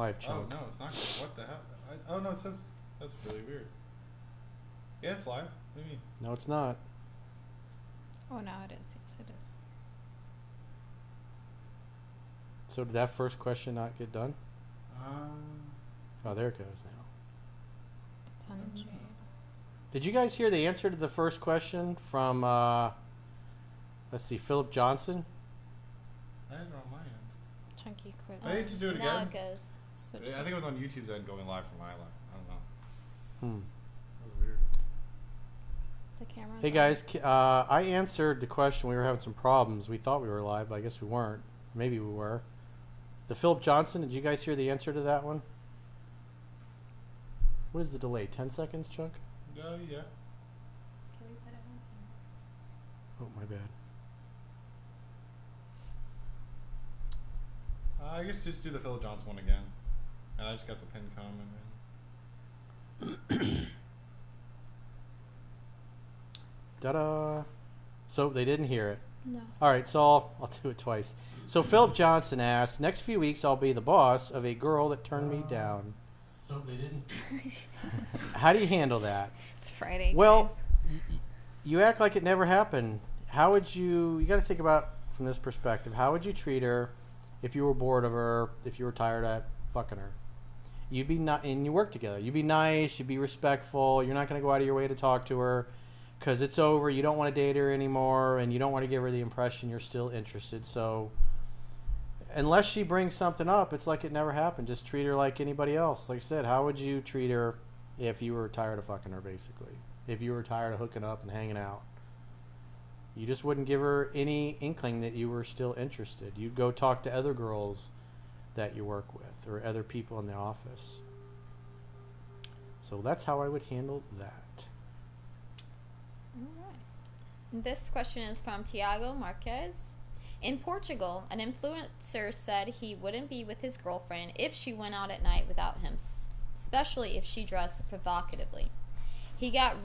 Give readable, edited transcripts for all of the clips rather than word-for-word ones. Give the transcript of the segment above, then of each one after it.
live, Oh Chunk. no, it's not. What the hell? Oh no, it says that's really weird. Yeah, it's live. What do you mean? No, it's not. Oh, no, it is. Yes, it is. So did that first question not get done? Um, Oh, there it goes now. It's on Jade. Did you guys hear the answer to the first question from, let's see, Philip Johnson? I had it on my end. Chunky quick. I need to do it Now again. it goes. Switch I think it was on YouTube's end going live from my live. I don't know. Hmm. That was weird. the camera. Hey guys, I answered the question. We were having some problems. We thought we were live, but I guess we weren't. Maybe we were. The Philip Johnson, did you guys hear the answer to that one? What is the delay? 10 seconds, Chunk? Yeah. Can we put it on? Oh, my bad. I guess just do the Phil Johnson one again. And I just got the pin comment in. Ta-da! So they didn't hear it. No. All right, so I'll do it twice. So Philip Johnson asked, next few weeks I'll be the boss of a girl that turned me down. So they didn't. How do you handle that? It's Friday. Well, you act like it never happened. How would you got to think about from this perspective, how would you treat her if you were bored of her, if you were tired of fucking her? You'd be not, and you work together. You'd be nice, you'd be respectful. You're not going to go out of your way to talk to her because it's over. You don't want to date her anymore, and you don't want to give her the impression you're still interested. So unless she brings something up, it's like it never happened. Just treat her like anybody else. Like I said, how would you treat her if you were tired of fucking her, basically? If you were tired of hooking up and hanging out? You just wouldn't give her any inkling that you were still interested. You'd go talk to other girls that you work with or other people in the office. So that's how I would handle that. All right. This question is from Tiago Marquez. In Portugal, an influencer said he wouldn't be with his girlfriend if she went out at night without him, especially if she dressed provocatively. He got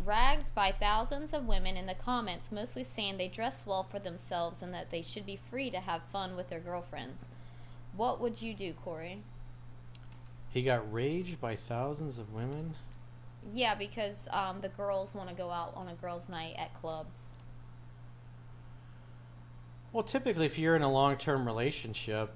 ragged by thousands of women in the comments, mostly saying they dress well for themselves and that they should be free to have fun with their girlfriends. What would you do, Corey? He got raged by thousands of women? Yeah, because the girls want to go out on a girls' night at clubs. Well, typically if you're in a long-term relationship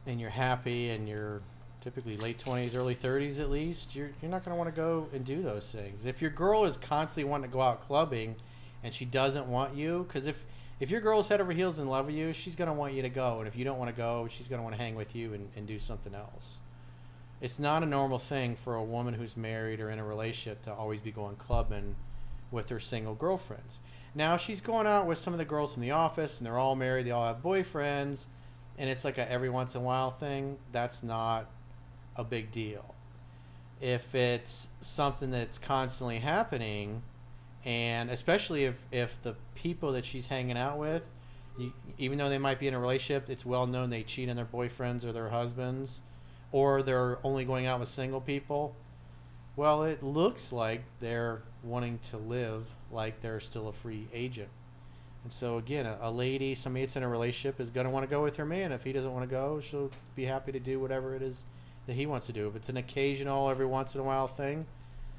and you're happy and you're typically late 20s, early 30s at least, you're not going to want to go and do those things. If your girl is constantly wanting to go out clubbing and she doesn't want you, because if your girl's head over heels in love with you, she's going to want you to go. And if you don't want to go, she's going to want to hang with you and do something else. It's not a normal thing for a woman who's married or in a relationship to always be going clubbing with her single girlfriends. Now, she's going out with some of the girls from the office and they're all married, they all have boyfriends, and it's like a every once in a while thing. That's not a big deal. If it's something that's constantly happening, and especially if the people that she's hanging out with, even though they might be in a relationship, it's well known they cheat on their boyfriends or their husbands, or they're only going out with single people, well, it looks like they're wanting to live like they're still a free agent. And so again, a lady, somebody that's in a relationship is going to want to go with her man. If he doesn't want to go, she'll be happy to do whatever it is that he wants to do. If it's an occasional, every once in a while thing,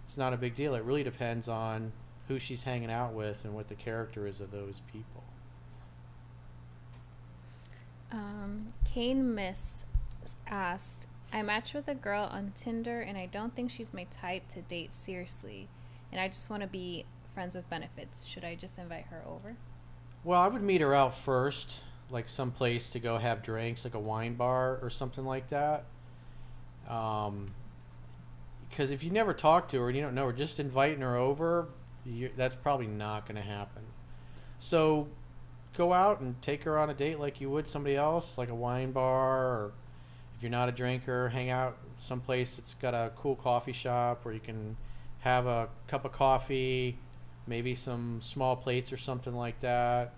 it's not a big deal. It really depends on who she's hanging out with and what the character is of those people. Kane Miss asked, I matched with a girl on Tinder and I don't think she's my type to date seriously, and I just want to be friends with benefits. Should I just invite her over? Well, I would meet her out first, like some place to go have drinks, like a wine bar or something like that. Because if you never talk to her and you don't know her, just inviting her over, that's probably not going to happen. So go out and take her on a date like you would somebody else, like a wine bar, or if you're not a drinker, hang out someplace that's got a cool coffee shop where you can have a cup of coffee, maybe some small plates or something like that.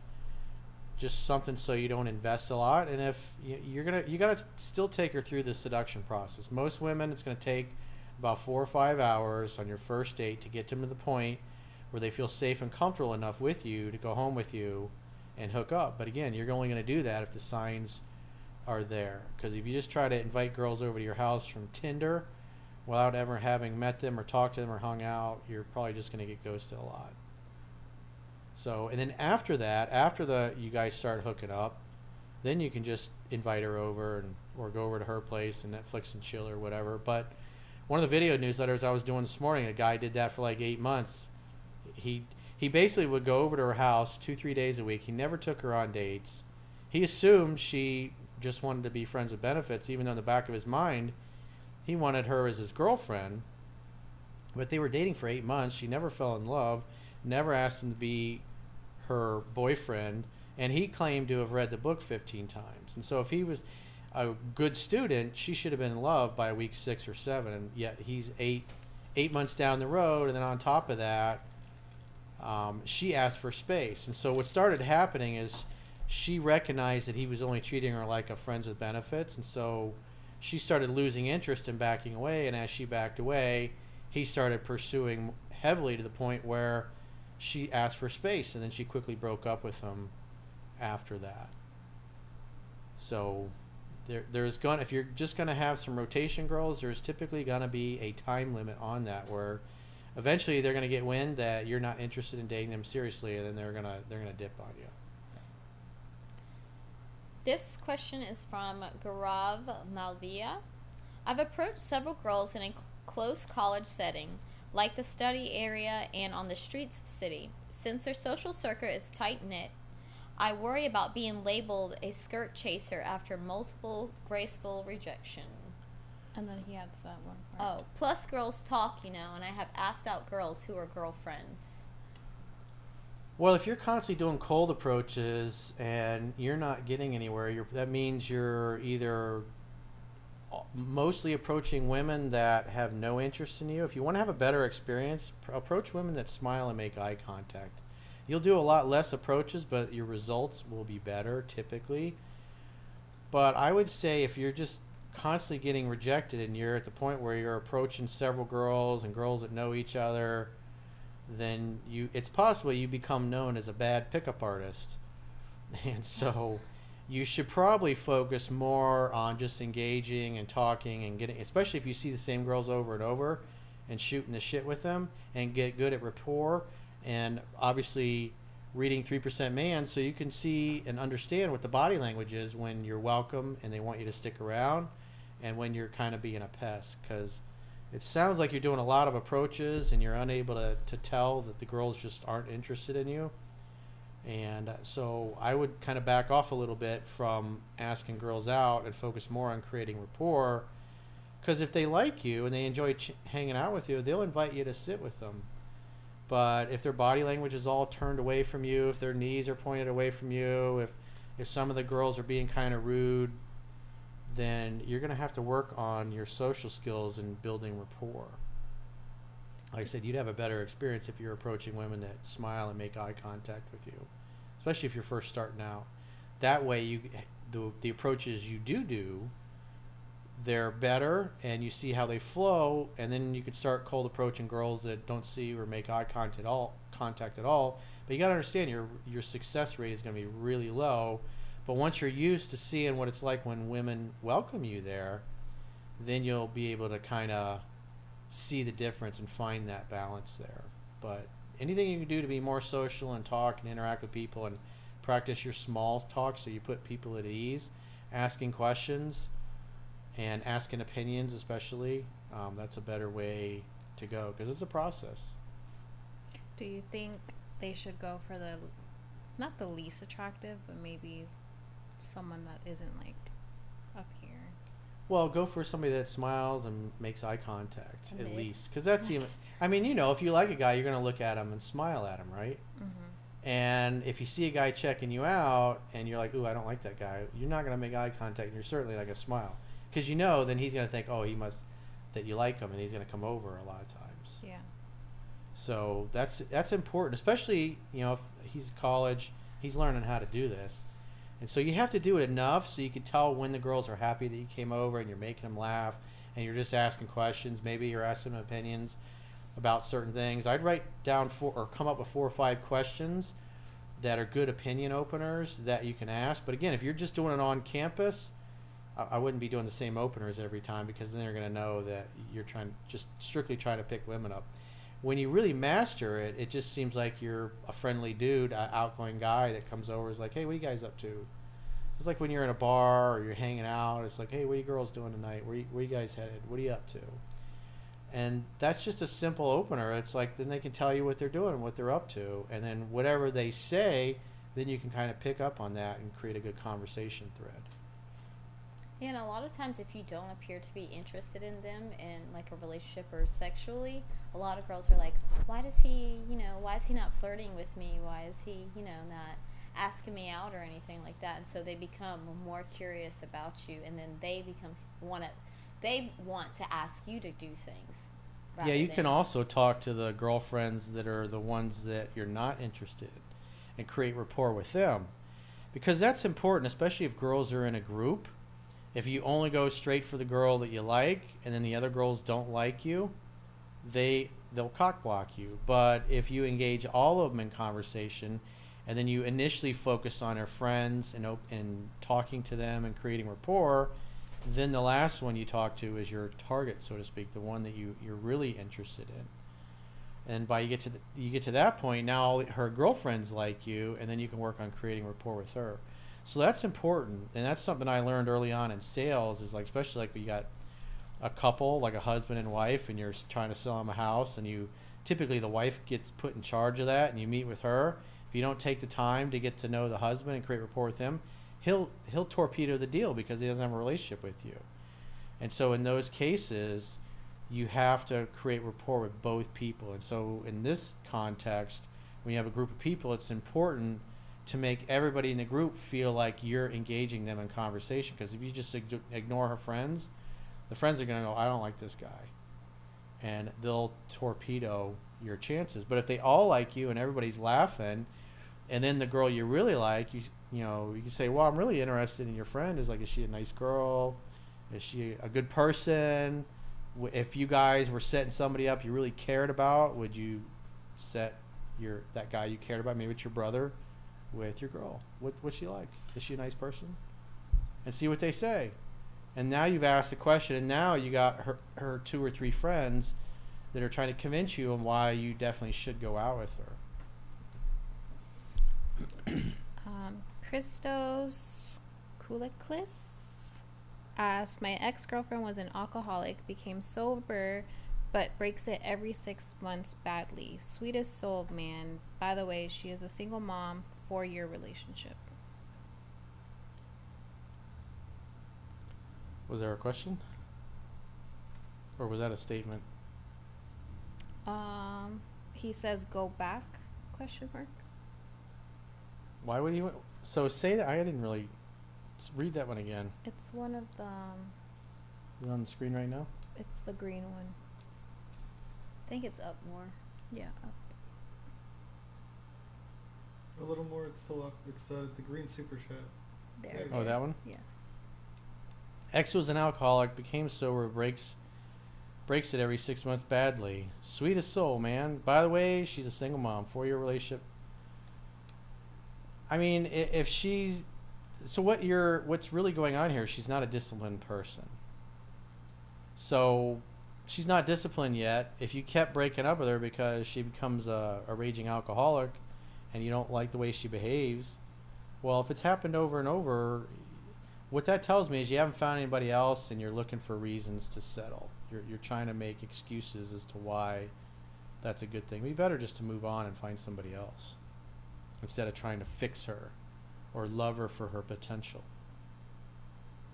Just something so you don't invest a lot. And if you gotta still take her through the seduction process. Most women, it's gonna take about 4 or 5 hours on your first date to get them to the point where they feel safe and comfortable enough with you to go home with you and hook up. But again, you're only gonna do that if the signs are there. Because if you just try to invite girls over to your house from Tinder without ever having met them or talked to them or hung out, you're probably just going to get ghosted a lot. So, and then after that, after you guys start hooking up, then you can just invite her over or go over to her place and Netflix and chill or whatever. But one of the video newsletters I was doing this morning, a guy did that for like 8 months. He basically would go over to her house 2-3 days a week. He never took her on dates. He assumed she just wanted to be friends with benefits, even though in the back of his mind, he wanted her as his girlfriend. But they were dating for 8 months. She never fell in love, never asked him to be her boyfriend, and he claimed to have read the book 15 times. And so if he was a good student, she should have been in love by week 6 or 7, and yet he's eight months down the road, and then on top of that, she asked for space. And so what started happening is she recognized that he was only treating her like a friends with benefits, and so she started losing interest and backing away, and as she backed away, he started pursuing heavily to the point where she asked for space, and then she quickly broke up with him after that. So there's going, if you're just going to have some rotation girls, there's typically going to be a time limit on that where eventually they're going to get wind that you're not interested in dating them seriously, and then they're going to dip on you. This question is from Gaurav Malviya. I've approached several girls in a close college setting, like the study area and on the streets of the city. Since their social circle is tight-knit, I worry about being labeled a skirt chaser after multiple graceful rejection. And then he adds that one part. Oh, plus girls talk, and I have asked out girls who are girlfriends. Well, if you're constantly doing cold approaches and you're not getting anywhere, that means you're either mostly approaching women that have no interest in you. If you want to have a better experience, approach women that smile and make eye contact. You'll do a lot less approaches, but your results will be better typically. But I would say if you're just constantly getting rejected and you're at the point where you're approaching several girls and girls that know each other, then it's possible you become known as a bad pickup artist. And so you should probably focus more on just engaging and talking and getting, especially if you see the same girls over and over, and shooting the shit with them and get good at rapport, and obviously reading 3% Man so you can see and understand what the body language is when you're welcome and they want you to stick around, and when you're kind of being a pest. Because it sounds like you're doing a lot of approaches and you're unable to tell that the girls just aren't interested in you. And so I would kind of back off a little bit from asking girls out and focus more on creating rapport. Because if they like you and they enjoy hanging out with you, they'll invite you to sit with them. But if their body language is all turned away from you, if their knees are pointed away from you, if some of the girls are being kind of rude, then you're going to have to work on your social skills and building rapport. Like I said, you'd have a better experience if you're approaching women that smile and make eye contact with you, especially if you're first starting out. That way, the approaches you do, they're better, and you see how they flow, and then you could start cold approaching girls that don't see or make eye contact at all. But you got to understand your success rate is going to be really low. But once you're used to seeing what it's like when women welcome you there, then you'll be able to kind of see the difference and find that balance there. But anything you can do to be more social and talk and interact with people and practice your small talk so you put people at ease, asking questions and asking opinions especially, that's a better way to go because it's a process. Do you think they should go for not the least attractive, but maybe someone that isn't like up here? Well, go for somebody that smiles and makes eye contact at least, because that's even. I mean, if you like a guy, you're gonna look at him and smile at him, right? Mm-hmm. And if you see a guy checking you out and you're like, "Ooh, I don't like that guy," you're not gonna make eye contact, and you're certainly not gonna smile, because then he's gonna think, "Oh, he must that you like him," and he's gonna come over a lot of times. Yeah. So that's important, especially if he's in college, he's learning how to do this. And so you have to do it enough so you can tell when the girls are happy that you came over and you're making them laugh and you're just asking questions. Maybe you're asking them opinions about certain things. I'd write down come up with 4 or 5 questions that are good opinion openers that you can ask. But again, if you're just doing it on campus, I wouldn't be doing the same openers every time, because then they're going to know that you're just strictly trying to pick women up. When you really master it, it just seems like you're a friendly dude, an outgoing guy that comes over, is like, hey, what are you guys up to? It's like when you're in a bar or you're hanging out, it's like, hey, what are you girls doing tonight? Where you guys headed? What are you up to? And that's just a simple opener. It's like, then they can tell you what they're doing, what they're up to, and then whatever they say, then you can kind of pick up on that and create a good conversation thread. Yeah, and a lot of times if you don't appear to be interested in them in like a relationship or sexually, a lot of girls are like, why is he not flirting with me? Why is he, not asking me out or anything like that? And so they become more curious about you, and then they want to ask you to do things. Yeah, you can also talk to the girlfriends that are the ones that you're not interested in and create rapport with them, because that's important, especially if girls are in a group. If you only go straight for the girl that you like and then the other girls don't like you, they'll cock block you. But if you engage all of them in conversation and then you initially focus on her friends and talking to them and creating rapport, then the last one you talk to is your target, so to speak, the one that you're really interested in. And by you get to that point, now her girlfriends like you, and then you can work on creating rapport with her. So that's important, and that's something I learned early on in sales, is like, especially like when you got a couple, like a husband and wife, and you're trying to sell them a house, and typically the wife gets put in charge of that, and you meet with her. If you don't take the time to get to know the husband and create rapport with him, he'll torpedo the deal because he doesn't have a relationship with you. And so in those cases, you have to create rapport with both people. And so in this context, when you have a group of people, it's important to make everybody in the group feel like you're engaging them in conversation. Because if you just ignore her friends, the friends are going to go, I don't like this guy. And they'll torpedo your chances. But if they all like you and everybody's laughing, and then the girl you really like, you can say, well, I'm really interested in your friend. Is she a nice girl? Is she a good person? If you guys were setting somebody up you really cared about, would you set that guy you cared about, maybe it's your brother, with your girl? What's she like? Is she a nice person? And see what they say. And now you've asked the question, and now you got her 2 or 3 friends that are trying to convince you on why you definitely should go out with her. Christos Kouliklis asks, my ex-girlfriend was an alcoholic, became sober, but breaks it every 6 months badly. Sweetest soul, man. By the way, she is a single mom, 4-year relationship. Was there a question? Or was that a statement? He says, go back, question mark. Why would he want... So say that... I didn't really... Read that one again. It's one of the... Is it on the screen right now? It's the green one. I think it's up more. Yeah, up. A little more, it's still up. It's the green super chat. There. Oh, that one? Yes. Ex was an alcoholic, became sober, breaks it every 6 months badly. Sweetest soul, man. By the way, she's a single mom, 4-year relationship. I mean, if she's... So what's really going on here, she's not a disciplined person. So she's not disciplined yet. If you kept breaking up with her because she becomes a raging alcoholic and you don't like the way she behaves, well, if it's happened over and over, what that tells me is you haven't found anybody else and you're looking for reasons to settle. You're trying to make excuses as to why that's a good thing. It'd be better just to move on and find somebody else instead of trying to fix her or love her for her potential.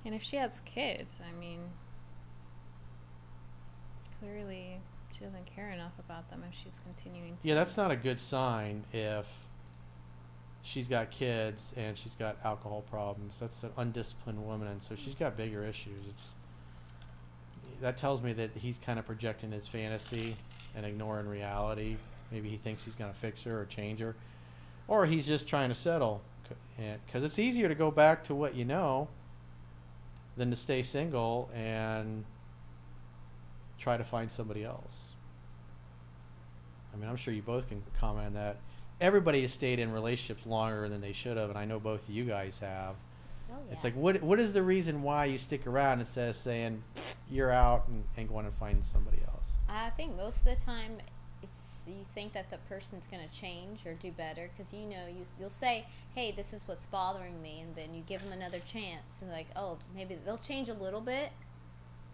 And if she has kids, I mean, clearly she doesn't care enough about them if she's continuing to... Yeah, that's not a good sign if she's got kids and she's got alcohol problems. That's an undisciplined woman, and so she's got bigger issues. That tells me that he's kind of projecting his fantasy and ignoring reality. Maybe he thinks he's going to fix her or change her. Or he's just trying to settle. Because it's easier to go back to what you know than to stay single and try to find somebody else. I mean, I'm sure you both can comment on that. Everybody has stayed in relationships longer than they should have, and I know both of you guys have. Oh, yeah. It's like, what is the reason why you stick around instead of saying you're out and going to find somebody else? I think most of the time it's you think that the person's going to change or do better because you'll say, hey, this is what's bothering me, and then you give them another chance and like, oh, maybe they'll change a little bit,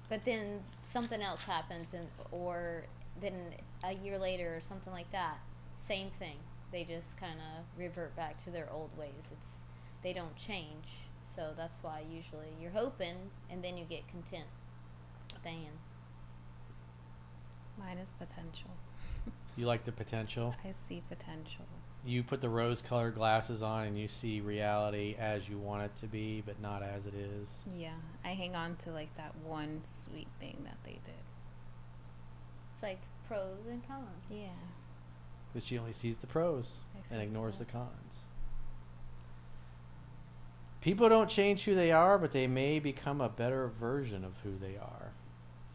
but then something else happens, or then a year later or something like that, same thing, they just kind of revert back to their old ways. They don't change, so that's why usually you're hoping and then you get content staying. Mine is potential. You like the potential? I see potential. You put the rose-colored glasses on and you see reality as you want it to be, but not as it is. Yeah, I hang on to like that one sweet thing that they did. It's like pros and cons. Yeah. But she only sees the pros and see ignores the that. cons. People don't change who they are, but they may become a better version of who they are.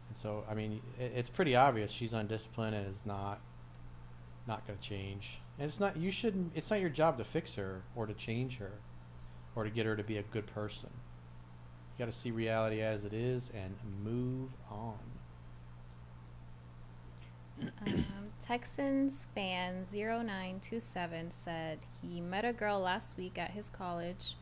And so, I mean, it's pretty obvious she's undisciplined and is not going to change. And it's not your job to fix her or to change her or to get her to be a good person. You got to see reality as it is and move on. Texans fan 0927 said he met a girl last week at his college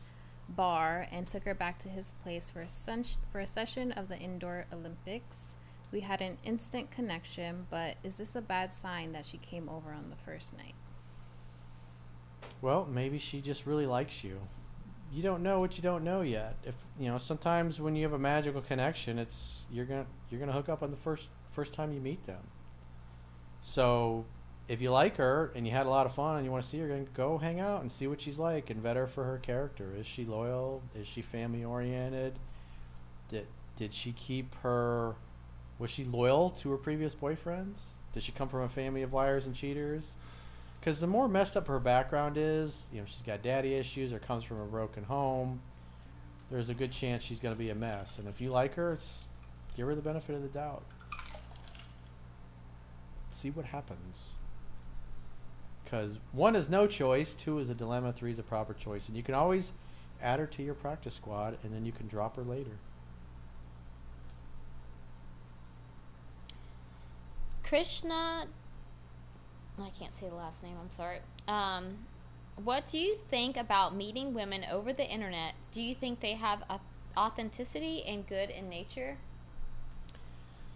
bar and took her back to his place for a session of the indoor Olympics. We had an instant connection, but is this a bad sign that she came over on the first night? Well, maybe she just really likes you. You don't know what you don't know yet. If sometimes when you have a magical connection, you're gonna hook up on the first time you meet them. So if you like her and you had a lot of fun and you want to see her, then go hang out and see what she's like and vet her for her character. Is she loyal? Is she family oriented? Did she keep her? Was she loyal to her previous boyfriends? Did she come from a family of liars and cheaters? Because the more messed up her background is, she's got daddy issues or comes from a broken home, there's a good chance she's going to be a mess. And if you like her, give her the benefit of the doubt. See what happens. Because 1 is no choice, 2 is a dilemma, 3 is a proper choice. And you can always add her to your practice squad, and then you can drop her later. Krishna, I can't say the last name, I'm sorry. What do you think about meeting women over the internet? Do you think they have authenticity and good in nature?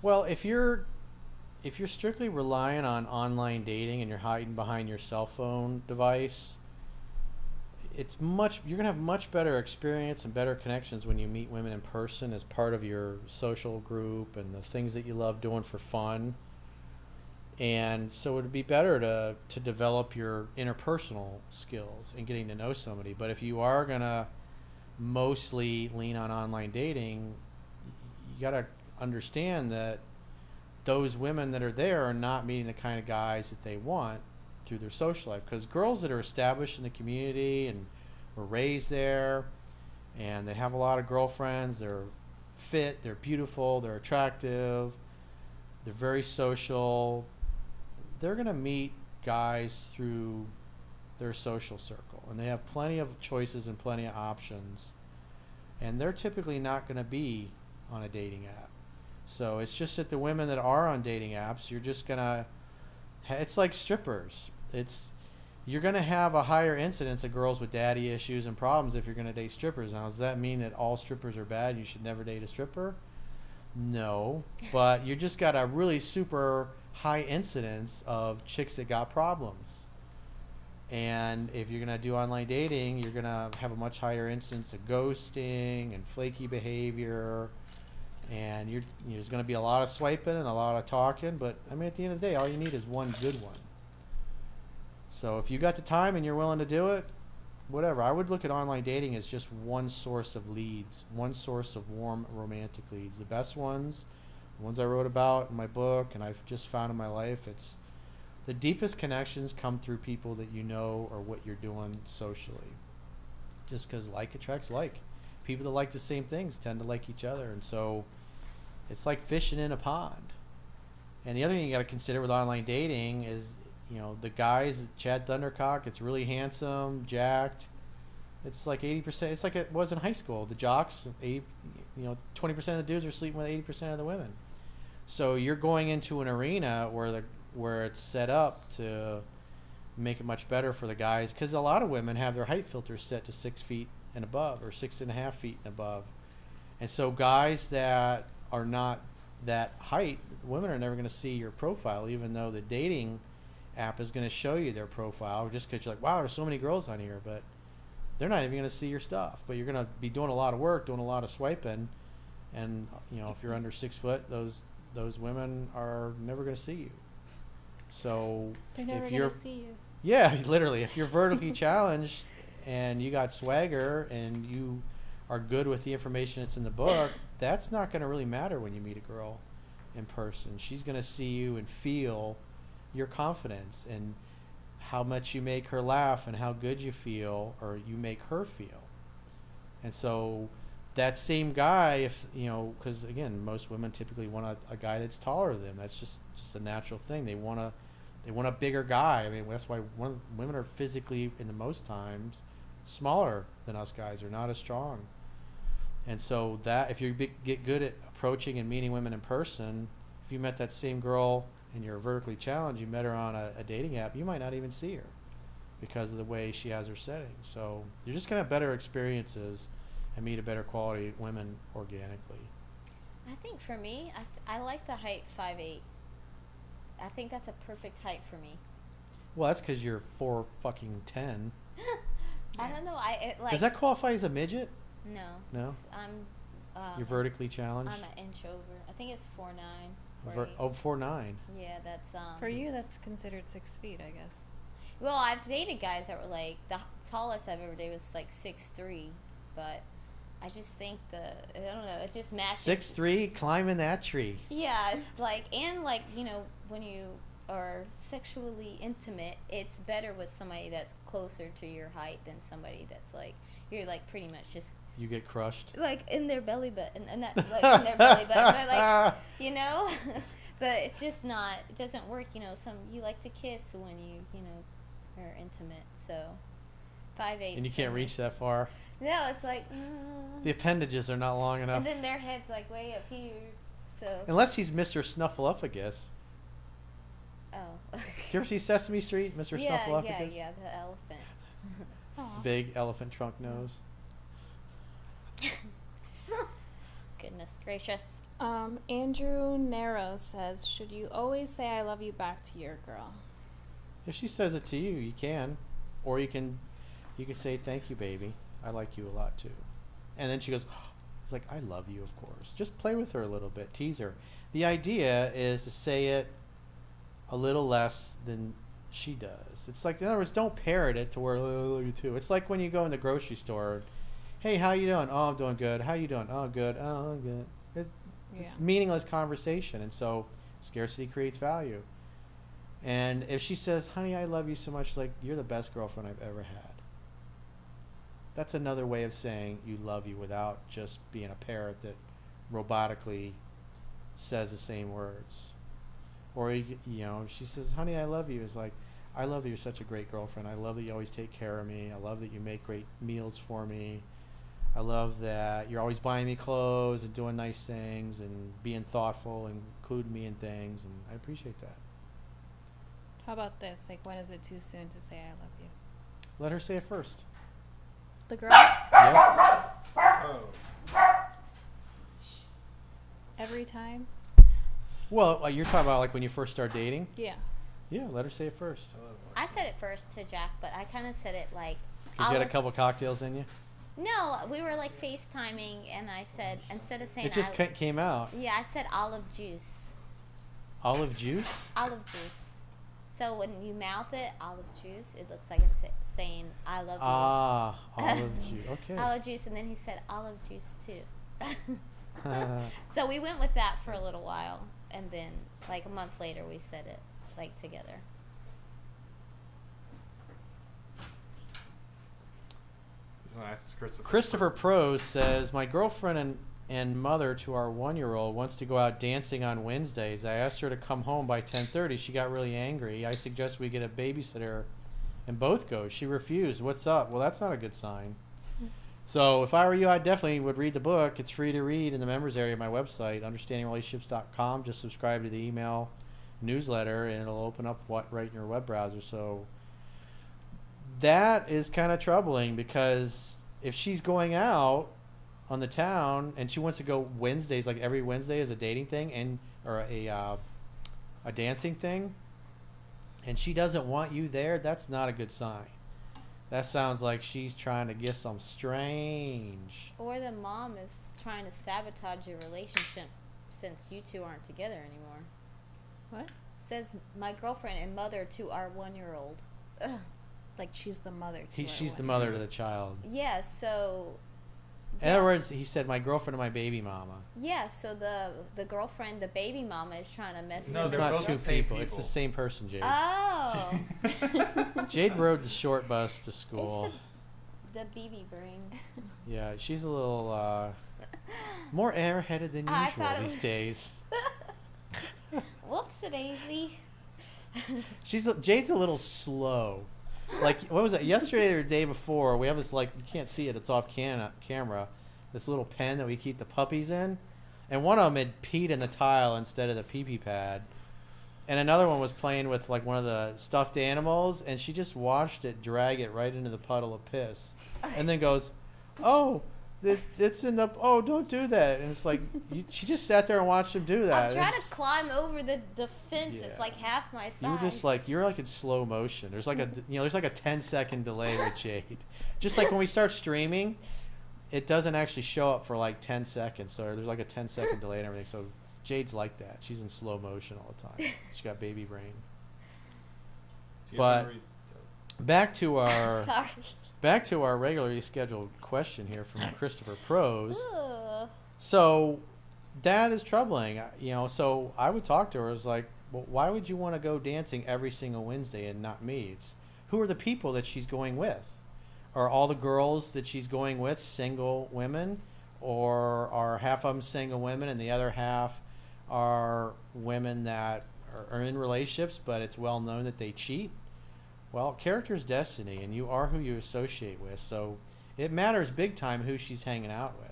Well, if you're strictly relying on online dating and you're hiding behind your cell phone device, you're gonna have much better experience and better connections when you meet women in person as part of your social group and the things that you love doing for fun. And so it would be better to develop your interpersonal skills and getting to know somebody. But if you are gonna mostly lean on online dating, you gotta understand that those women that are there are not meeting the kind of guys that they want through their social life. Because girls that are established in the community and were raised there and they have a lot of girlfriends, they're fit, they're beautiful, they're attractive, they're very social, they're going to meet guys through their social circle. And they have plenty of choices and plenty of options. And they're typically not going to be on a dating app. So it's just that the women that are on dating apps, you're just gonna. It's like strippers. You're gonna have a higher incidence of girls with daddy issues and problems if you're gonna date strippers. Now, does that mean that all strippers are bad? You should never date a stripper? No, but you just got a really super high incidence of chicks that got problems. And if you're gonna do online dating, you're gonna have a much higher incidence of ghosting and flaky behavior. And there's going to be a lot of swiping and a lot of talking, but I mean, at the end of the day, all you need is one good one. So if you got the time and you're willing to do it, whatever. I would look at online dating as just one source of leads, one source of warm romantic leads. The best ones, the ones I wrote about in my book and I've just found in my life, it's the deepest connections come through people that you know or what you're doing socially. Just because like attracts like. People that like the same things tend to like each other, and so it's like fishing in a pond. And the other thing you got to consider with online dating is, the guys, Chad Thundercock, it's really handsome, jacked, It's like 80%. It's like it was in high school. The jocks, 20% of the dudes are sleeping with 80% of the women. So you're going into an arena where it's set up to make it much better for the guys, because a lot of women have their height filters set to 6 feet and above, or 6.5 feet and above, and so guys that are not that height, women are never going to see your profile, even though the dating app is going to show you their profile, just because you're like, wow, there's so many girls on here, but they're not even going to see your stuff. But you're going to be doing a lot of work, doing a lot of swiping, and if you're under 6 foot, those women are never going to see you. So They're never if going you're to see you. yeah, literally, if you're vertically challenged and you got swagger and you are good with the information that's in the book, that's not going to really matter when you meet a girl in person. She's going to see you and feel your confidence and how much you make her laugh and how good you feel, or you make her feel. And so that same guy, if because again, most women typically want a guy that's taller than them. That's just a natural thing. They want a bigger guy. I mean, that's why women are physically, in the most times, smaller than us guys. Are not as strong. And so that if you get good at approaching and meeting women in person, if you met that same girl and you're vertically challenged, you met her on a dating app, you might not even see her because of the way she has her setting. So you're just going to have better experiences and meet a better quality women organically. I think for me, I like the height 5'8". I think that's a perfect height for me. Well, that's because you're 4'10". I don't know. Does that qualify as a midget? No. No? I'm. You're vertically challenged? I'm an inch over. I think it's 4'9". 4'9". Yeah, that's For you, that's considered 6 feet, I guess. Well, I've dated guys that were like, the tallest I've ever dated was like 6'3", but I just think I don't know, it just matches. 6'3", climbing that tree. Yeah, when you are sexually intimate, it's better with somebody that's closer to your height than somebody that's like, you're like pretty much just. You get crushed. Like in their belly button, and not like in their belly button, but like, but it's just not, it doesn't work, you like to kiss when you are intimate, so 5'8". And you can't reach that far. No, it's like the appendages are not long enough. and then their head's like way up here, so unless he's Mr. Snuffleupagus. oh. Did you ever see Sesame Street, Mr. Snuffleupagus? Yeah, the elephant. Big elephant trunk nose. Goodness gracious. Andrew Narrow says, should you always say I love you back to your girl? If she says it to you, you can. Or you can say, thank you, baby. I like you a lot, too. And then she goes, it's like, I love you, of course. Just play with her a little bit. Tease her. The idea is to say it a little less than she does. It's like, in other words, don't parrot it to where, oh, I love you, too. It's like when you go in the grocery store. Hey, how you doing? Oh, I'm doing good. How you doing? Oh, good. Oh, I'm good. It's meaningless conversation, and so scarcity creates value. And if she says, honey, I love you so much, like, you're the best girlfriend I've ever had. That's another way of saying you love you without just being a parrot that robotically says the same words. Or, if she says, honey, I love you, it's like, I love that you're such a great girlfriend. I love that you always take care of me. I love that you make great meals for me. I love that you're always buying me clothes and doing nice things and being thoughtful and including me in things, and I appreciate that. How about this? Like, when is it too soon to say I love you? Let her say it first. The girl? Yes. Oh. Every time? Well, you're talking about like when you first start dating? Yeah. Yeah, let her say it first. I said it first to Jack, but I kind of said it like. Because you had a couple cocktails in you? No, we were like FaceTiming, and I said, instead of saying. It just came out. Yeah, I said olive juice. Olive juice? Olive juice. So when you mouth it, olive juice, it looks like it's saying I love you. Ah, olive juice. Okay. Olive juice, and then he said olive juice too. So we went with that for a little while, and then like a month later we said it like together. Christopher Prose says, my girlfriend and mother to our 1-year-old wants to go out dancing on Wednesdays. I asked her to come home by 10:30. She got really angry. I suggest we get a babysitter and both go. She refused. What's up? Well, that's not a good sign. So if I were you, I definitely would read the book. It's free to read in the members area of my website, understandingrelationships.com. Just subscribe to the email newsletter, and it'll open up right in your web browser. So that is kind of troubling, because if she's going out on the town and she wants to go Wednesdays, like every Wednesday is a dating thing and or a dancing thing, and she doesn't want you there, that's not a good sign. That sounds like she's trying to get some strange. Or the mom is trying to sabotage your relationship since you two aren't together anymore. What? Says my girlfriend and mother to our 1-year-old. Ugh. Like she's the mother. To She's our the one. mother to the child. Yeah, so... In other words, he said, my girlfriend and my baby mama. Yeah, so the girlfriend, the baby mama, is trying to mess No, It's they're not both two the same people. It's the people. same person, Jade. Oh. Jade rode the short bus to school. It's the BB brain. Yeah, she's a little more airheaded than I usual thought it these was- days. Whoops-a-daisy. Jade's a little slow. Like, what was it? Yesterday or the day before, we have this, like, you can't see it, it's off camera, this little pen that we keep the puppies in. And one of them had peed in the tile instead of the pee-pee pad. And another one was playing with, like, one of the stuffed animals, and she just watched it drag it right into the puddle of piss. And then goes, oh, it's in the, oh, don't do that. And it's like, she just sat there and watched him do that. I'm trying It's- to climb over the fence. Yeah. It's like half my size. You were just like, you're like in slow motion. There's like there's like a 10-second delay with Jade. Just like when we start streaming, it doesn't actually show up for like 10 seconds. So there's like a 10-second delay and everything. So Jade's like that. She's in slow motion all the time. She's got baby brain. She But- doesn't read- Sorry. Back to our regularly scheduled question here from Christopher Prose. Ugh. So that is troubling, so I would talk to her. It's like, well, why would you want to go dancing every single Wednesday and not me? It's who are the people that she's going with? Are all the girls that she's going with single women, or are half of them single women and the other half are women that are in relationships, but it's well known that they cheat? Well, character's destiny, and you are who you associate with. So it matters big time who she's hanging out with.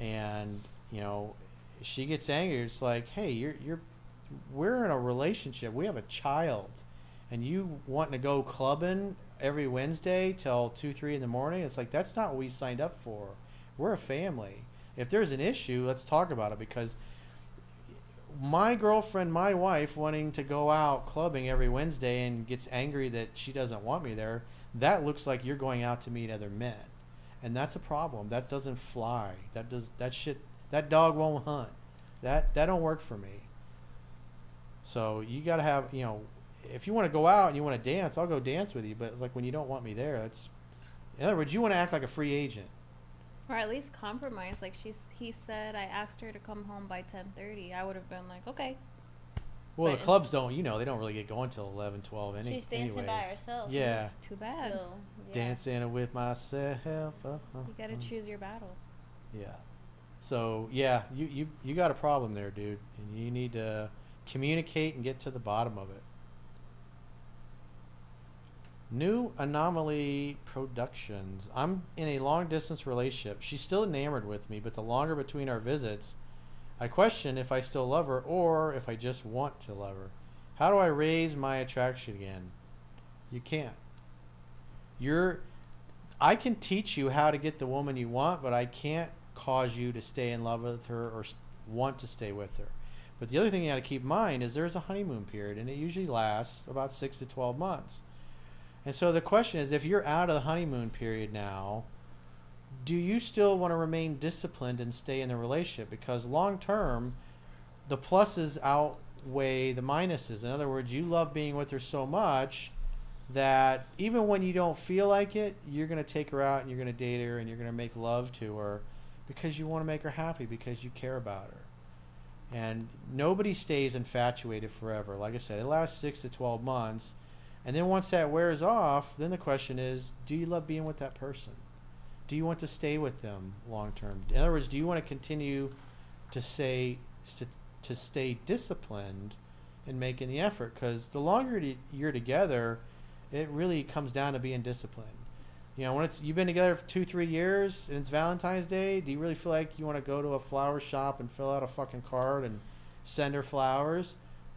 And she gets angry. It's like, hey, we're in a relationship. We have a child, and you wanting to go clubbing every Wednesday till 2-3 in the morning. It's like, that's not what we signed up for. We're a family. If there's an issue, let's talk about it, because my girlfriend, my wife, wanting to go out clubbing every Wednesday and gets angry that she doesn't want me there, that looks like you're going out to meet other men. And that's a problem. That doesn't fly. That dog won't hunt. That don't work for me. So you got to have, if you want to go out and you want to dance, I'll go dance with you. But it's like, when you don't want me there, that's, in other words, you want to act like a free agent. Or at least compromise. Like he said, I asked her to come home by 10:30. I would have been like, okay. Well, But the clubs it's- don't, they don't really get going till 11, 12 She's dancing anyways. by herself. Yeah. Too bad. Till, yeah. Dancing with myself. You gotta choose your battle. Yeah. So, yeah, you got a problem there, dude. And you need to communicate and get to the bottom of it. New Anomaly Productions. I'm in a long-distance relationship. She's still enamored with me, but the longer between our visits, I question if I still love her or if I just want to love her. How do I raise my attraction again? You can't. I can teach you how to get the woman you want, but I can't cause you to stay in love with her or want to stay with her. But the other thing you got to keep in mind is there's a honeymoon period, and it usually lasts about 6 to 12 months. And so the question is, if you're out of the honeymoon period now, do you still want to remain disciplined and stay in the relationship? Because long term, the pluses outweigh the minuses. In other words, you love being with her so much that even when you don't feel like it, you're going to take her out and you're going to date her and you're going to make love to her because you want to make her happy, because you care about her. And nobody stays infatuated forever. Like I said, it lasts 6 to 12 months. And then once that wears off, then the question is, do you love being with that person? Do you want to stay with them long term? In other words, do you want to continue to stay disciplined and making the effort? Because the longer you're together, it really comes down to being disciplined. You know, when it's you've been together for 2-3 years and it's Valentine's Day, do you really feel like you want to go to a flower shop and fill out a fucking card and send her flowers?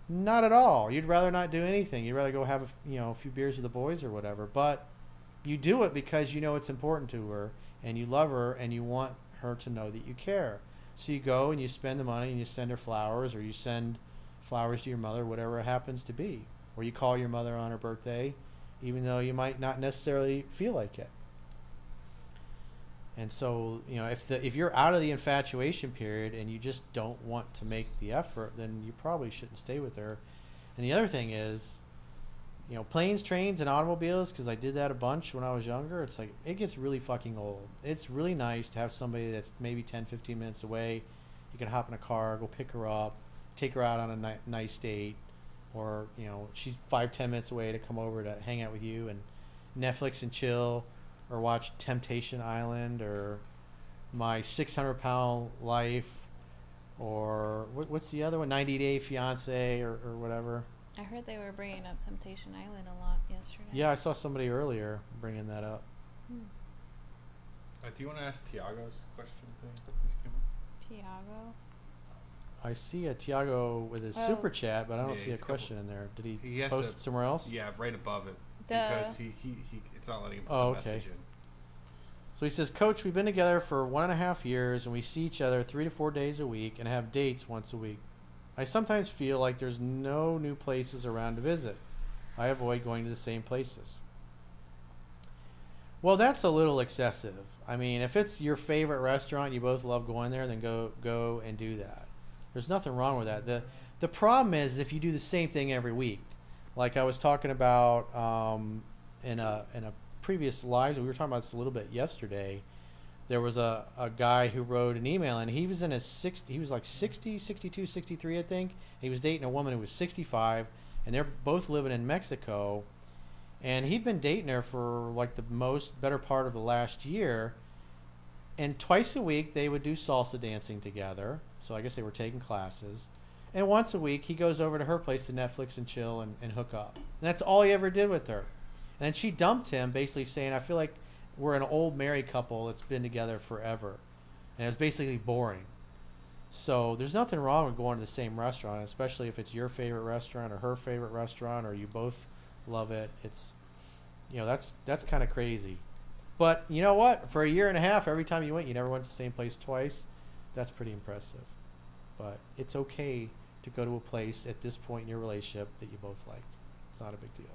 Not at all. You'd rather not do anything. You'd rather go have a few beers with the boys or whatever. But you do it because you know it's important to her and you love her and you want her to know that you care. So you go and you spend the money and you send her flowers, or you send flowers to your mother, whatever it happens to be. Or you call your mother on her birthday, even though you might not necessarily feel like it. And so, if you're out of the infatuation period and you just don't want to make the effort, then you probably shouldn't stay with her. And the other thing is, planes, trains, and automobiles, because I did that a bunch when I was younger, it's like, it gets really fucking old. It's really nice to have somebody that's maybe 10, 15 minutes away. You can hop in a car, go pick her up, take her out on a nice date, or, she's 5-10 minutes away to come over to hang out with you and Netflix and chill, or watch Temptation Island, or My 600-Pound Life, or what's the other one, 90 Day Fiance, or whatever. I heard they were bringing up Temptation Island a lot yesterday. Yeah, I saw somebody earlier bringing that up. Do you want to ask Tiago's question thing? Tiago? I see a Tiago with his super chat, but I don't see a question in there. Did he post it somewhere else? Yeah, right above it. Because he it's not letting him put the message in. So he says, Coach, we've been together for 1.5 years, and we see each other 3 to 4 days a week and have dates once a week. I sometimes feel like there's no new places around to visit. I avoid going to the same places. Well, that's a little excessive. I mean, if it's your favorite restaurant, you both love going there, then go and do that. There's nothing wrong with that. The problem is if you do the same thing every week. Like I was talking about in a previous live, we were talking about this a little bit yesterday. There was a guy who wrote an email, and he was in his 60s. He was like 60, 62, 63, I think. He was dating a woman who was 65, and they're both living in Mexico. And he'd been dating her for like the better part of the last year. And twice a week they would do salsa dancing together. So I guess they were taking classes. And once a week he goes over to her place to Netflix and chill and hook up. And that's all he ever did with her. And then she dumped him, basically saying, I feel like we're an old married couple that's been together forever. And it was basically boring. So there's nothing wrong with going to the same restaurant, especially if it's your favorite restaurant or her favorite restaurant, or you both love it. It's, that's kind of crazy. But you know what? For 1.5 years, every time you went, you never went to the same place twice. That's pretty impressive. But it's okay to go to a place at this point in your relationship that you both like. It's not a big deal.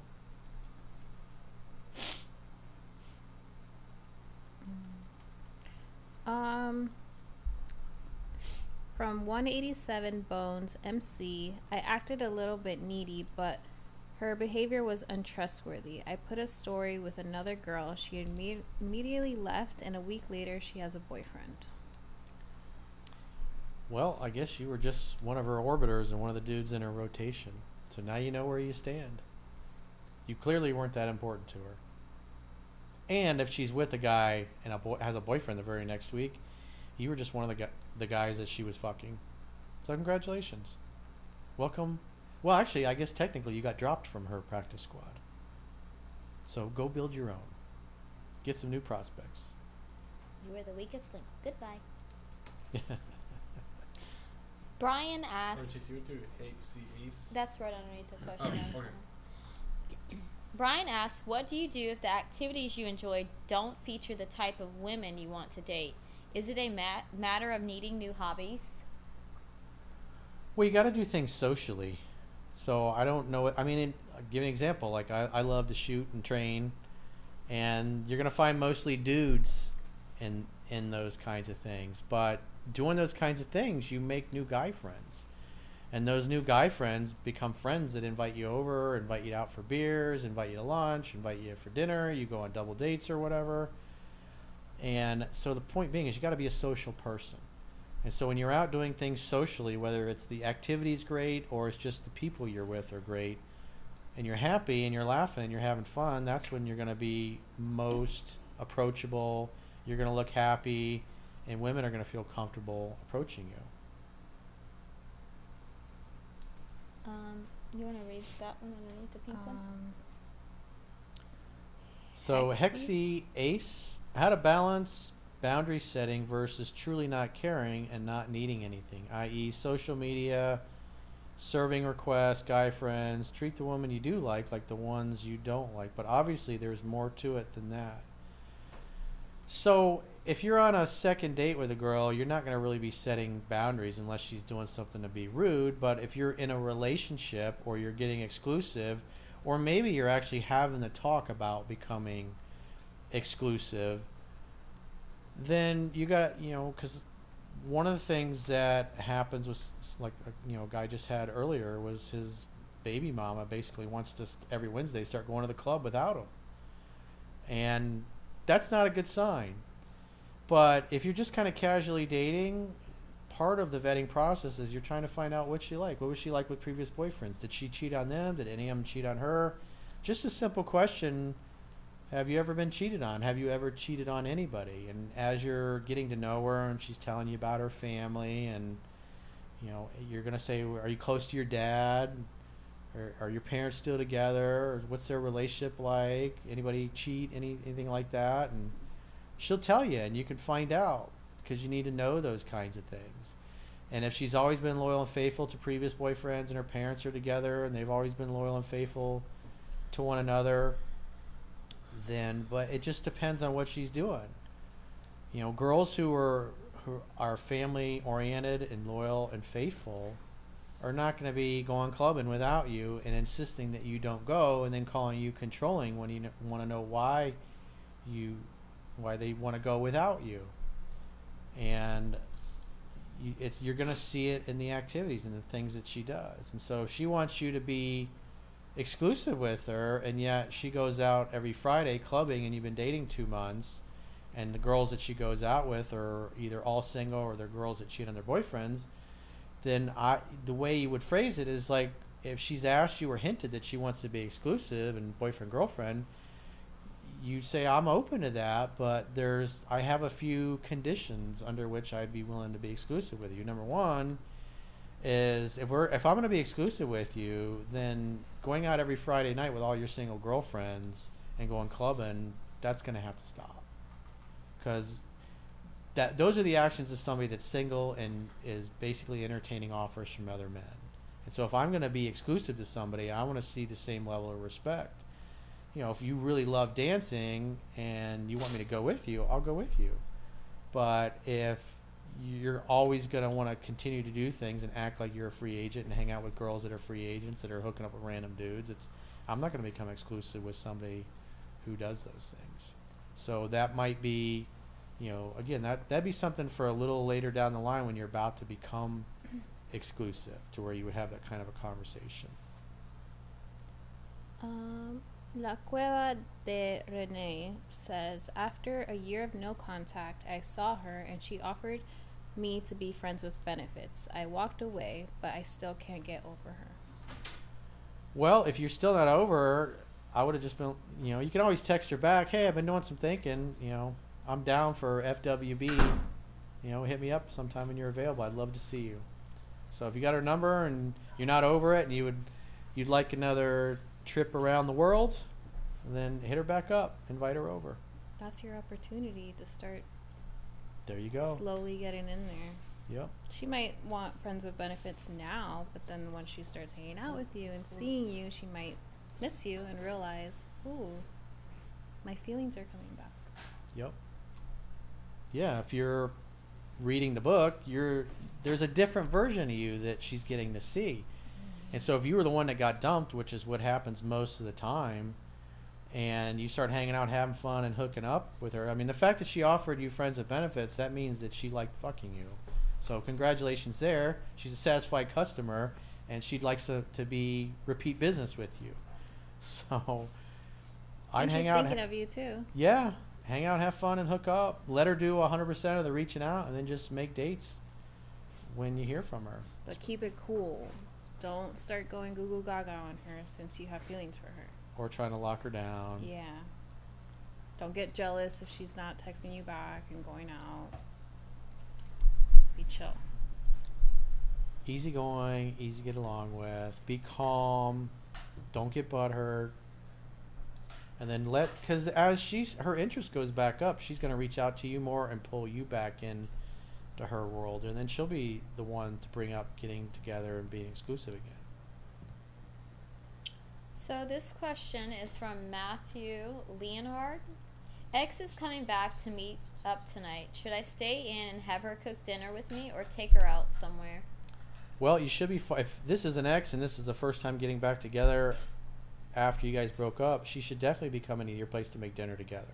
From 187 Bones MC, I acted a little bit needy, but her behavior was untrustworthy. I put a story with another girl. She immediately left, and a week later, she has a boyfriend. Well, I guess you were just one of her orbiters and one of the dudes in her rotation. So now you know where you stand. You clearly weren't that important to her. And if she's with a guy and has a boyfriend the very next week, you were just one of the guys that she was fucking. So congratulations. Welcome. Well, actually, I guess technically you got dropped from her practice squad. So go build your own. Get some new prospects. You were the weakest link. Goodbye. Brian asks... That's right underneath the question. Okay. Brian asks, what do you do if the activities you enjoy don't feature the type of women you want to date? Is it a matter of needing new hobbies? Well, you got to do things socially. So I don't know. I mean, give an example. Like I love to shoot and train, and you're gonna find mostly dudes in those kinds of things. But doing those kinds of things, you make new guy friends, and those new guy friends become friends that invite you over, invite you out for beers, invite you to lunch, invite you for dinner. You go on double dates or whatever. And so the point being is you got to be a social person. And so when you're out doing things socially, whether it's the activity's great or it's just the people you're with are great, and you're happy and you're laughing and you're having fun, that's when you're going to be most approachable. You're going to look happy, and women are going to feel comfortable approaching you. You want to read that one underneath the pink one? So Hexy Ace, how to balance boundary setting versus truly not caring and not needing anything, i.e. social media, serving requests, guy friends, treat the woman you do like the ones you don't like. But obviously there's more to it than that. So if you're on a second date with a girl, you're not going to really be setting boundaries unless she's doing something to be rude. But if you're in a relationship or you're getting exclusive, or maybe you're actually having the talk about becoming exclusive, then you got, because one of the things that happens with, like, a guy just had earlier was his baby mama basically wants to every Wednesday start going to the club without him. And that's not a good sign. But if you're just kind of casually dating, part of the vetting process is you're trying to find out what she like. What was she like with previous boyfriends? Did she cheat on them? Did any of them cheat on her? Just a simple question. Have you ever been cheated on? Have you ever cheated on anybody? And as you're getting to know her and she's telling you about her family, and you're going to say, are you close to your dad? Or are your parents still together? Or what's their relationship like? Anybody cheat? Anything like that? And she'll tell you, and you can find out, because you need to know those kinds of things. And if she's always been loyal and faithful to previous boyfriends, and her parents are together and they've always been loyal and faithful to one another, then, but it just depends on what she's doing. Girls who are family oriented and loyal and faithful are not going to be going clubbing without you and insisting that you don't go, and then calling you controlling when you want to know why they want to go without you. And you're going to see it in the activities and the things that she does. And so if she wants you to be exclusive with her, and yet she goes out every Friday clubbing, and you've been dating 2 months, and the girls that she goes out with are either all single or they're girls that cheat on their boyfriends, then the way you would phrase it is like, if she's asked you or hinted that she wants to be exclusive and boyfriend girlfriend, you say, I'm open to that, but I have a few conditions under which I'd be willing to be exclusive with you. Number one is, if I'm going to be exclusive with you, then going out every Friday night with all your single girlfriends and going clubbing, that's going to have to stop. Because those are the actions of somebody that's single and is basically entertaining offers from other men. And so if I'm going to be exclusive to somebody, I want to see the same level of respect. If you really love dancing and you want me to go with you, I'll go with you. But if you're always going to want to continue to do things and act like you're a free agent and hang out with girls that are free agents that are hooking up with random dudes, I'm not going to become exclusive with somebody who does those things. So that might be, again, that'd be something for a little later down the line when you're about to become exclusive, to where you would have that kind of a conversation. La Cueva de Rene says, after a year of no contact, I saw her and she offered me to be friends with benefits. I walked away, but I still can't get over her. Well, if you're still not over her, I would have just been, you can always text her back, hey, I've been doing some thinking, I'm down for FWB, hit me up sometime when you're available. I'd love to see you. So if you got her number and you're not over it and you'd like another trip around the world, then hit her back up, invite her over. That's your opportunity to start. There you go. Slowly getting in there. Yep. She might want friends with benefits now, but then once she starts hanging out with you and seeing you, she might miss you and realize, ooh, my feelings are coming back. Yep. Yeah, if you're reading the book, there's a different version of you that she's getting to see. And so if you were the one that got dumped, which is what happens most of the time, and you start hanging out, having fun, and hooking up with her, I mean, the fact that she offered you friends with benefits, that means that she liked fucking you. So congratulations there. She's a satisfied customer, and she'd like to be repeat business with you. So I'd hang out. She's thinking of you too. Yeah. Hang out, have fun, and hook up. Let her do 100% of the reaching out, and then just make dates when you hear from her. But keep it cool. Don't start going goo goo gaga on her since you have feelings for her. Or trying to lock her down. Yeah. Don't get jealous if she's not texting you back and going out. Be chill. Easy going, easy to get along with. Be calm. Don't get butthurt. And then because her interest goes back up, she's going to reach out to you more and pull you back in to her world, and then she'll be the one to bring up getting together and being exclusive again. So this question is from Matthew Leonhard. Ex is coming back to meet up tonight. Should I stay in and have her cook dinner with me or take her out somewhere? Well, you should be if this is an ex and this is the first time getting back together after you guys broke up, she should definitely be coming to your place to make dinner together.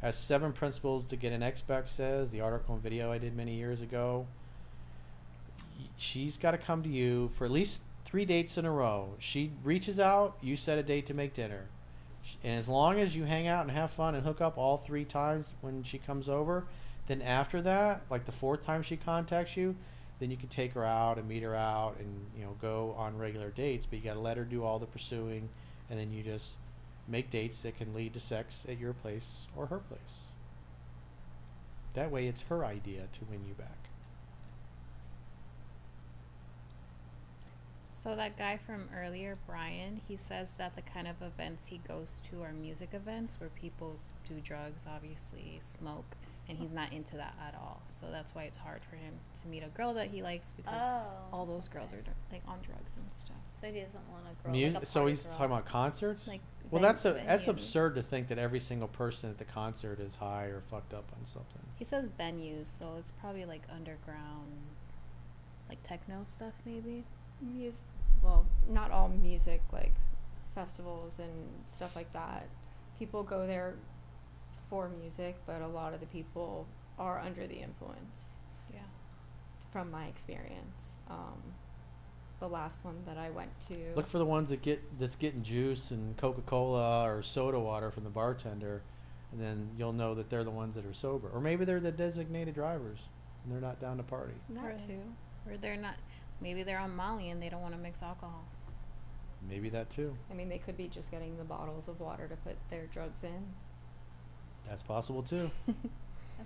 As 7 Principles to Get an Ex Back says, the article and video I did many years ago, she's got to come to you for at least 3 dates in a row. She reaches out, you set a date to make dinner. And as long as you hang out and have fun and hook up all 3 times when she comes over, then after that, like the 4th time she contacts you, then you can take her out and meet her out and, you know, go on regular dates. But you got to let her do all the pursuing, and then you just make dates that can lead to sex at your place or her place. That way it's her idea to win you back. So that guy from earlier, Brian, he says that the kind of events he goes to are music events where people do drugs, obviously, smoke, and he's not into that at all. So that's why it's hard for him to meet a girl that he likes, because all those girls are like on drugs and stuff. So he doesn't want a girl. Like a so party he's girl. talking about concerts? Like well, that's venues. absurd to think that every single person at the concert is high or fucked up on something. He says venues, so it's probably like underground, like techno stuff maybe. Well, not all music, like festivals and stuff like that. People go there for music, but a lot of the people are under the influence. Yeah. From my experience. The last one that I went to. Look for the ones that's getting juice and Coca-Cola or soda water from the bartender, and then you'll know that they're the ones that are sober. Or maybe they're the designated drivers and they're not down to party. That too. Or they're not, maybe they're on Molly and they don't want to mix alcohol. Maybe that too. I mean, they could be just getting the bottles of water to put their drugs in. That's possible too.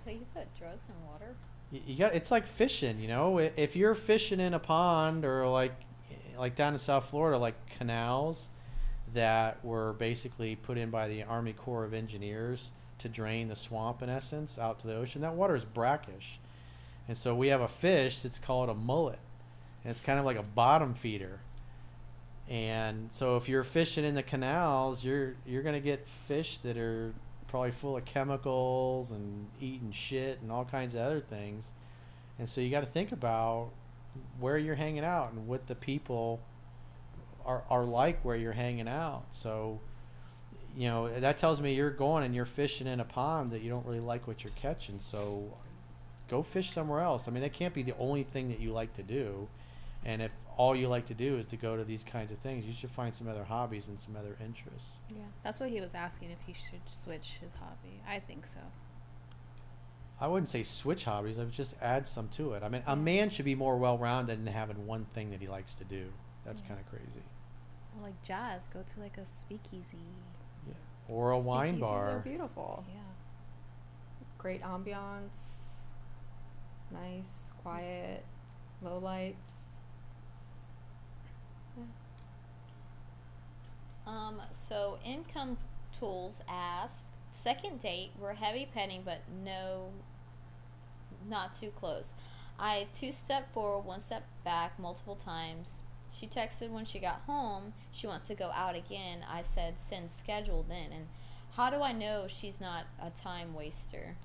So you put drugs in water? You got, it's like fishing, you know. If you're fishing in a pond or like down in South Florida, like canals that were basically put in by the Army Corps of Engineers to drain the swamp in essence out to the ocean, that water is brackish, and so we have a fish that's called a mullet, and it's kind of like a bottom feeder. And so if you're fishing in the canals, you're gonna get fish that are probably full of chemicals and eating shit and all kinds of other things. And so you got to think about where you're hanging out and what the people are like where you're hanging out. So, you know, that tells me you're going and you're fishing in a pond that you don't really like what you're catching. So go fish somewhere else. I mean, that can't be the only thing that you like to do. And if all you like to do is to go to these kinds of things, you should find some other hobbies and some other interests. Yeah, that's what he was asking, if he should switch his hobby. I think so. I wouldn't say switch hobbies. I would just add some to it. I mean, a man should be more well-rounded than having one thing that he likes to do. That's kind of crazy. Well, like jazz, go to like a speakeasy. Yeah. Or a wine Speakeasies bar. are beautiful. Yeah. Great ambiance. Nice, quiet, low lights. So Income Tools asks, second date, we're heavy petting, but no, not too close. I 2-step forward, 1 step back multiple times. She texted when she got home, she wants to go out again. I said, send scheduled in. And how do I know she's not a time waster?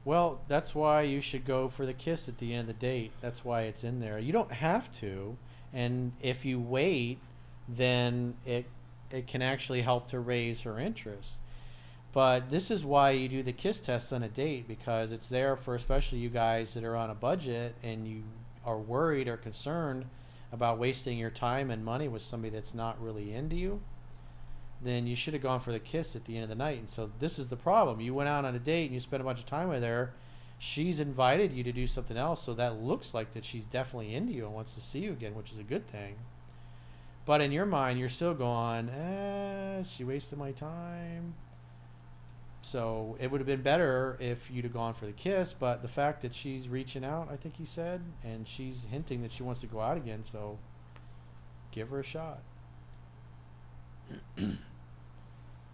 Well, that's why you should go for the kiss at the end of the date. That's why it's in there. You don't have to. And if you wait, then it can actually help to raise her interest. But this is why you do the kiss test on a date, because it's there for especially you guys that are on a budget and you are worried or concerned about wasting your time and money with somebody that's not really into you. Then you should have gone for the kiss at the end of the night. And so this is the problem. You went out on a date and you spent a bunch of time with her. She's invited you to do something else, so that looks like that she's definitely into you and wants to see you again, which is a good thing. But in your mind, you're still going, she wasted my time. So it would have been better if you'd have gone for the kiss, but the fact that she's reaching out, I think he said, and she's hinting that she wants to go out again, so give her a shot.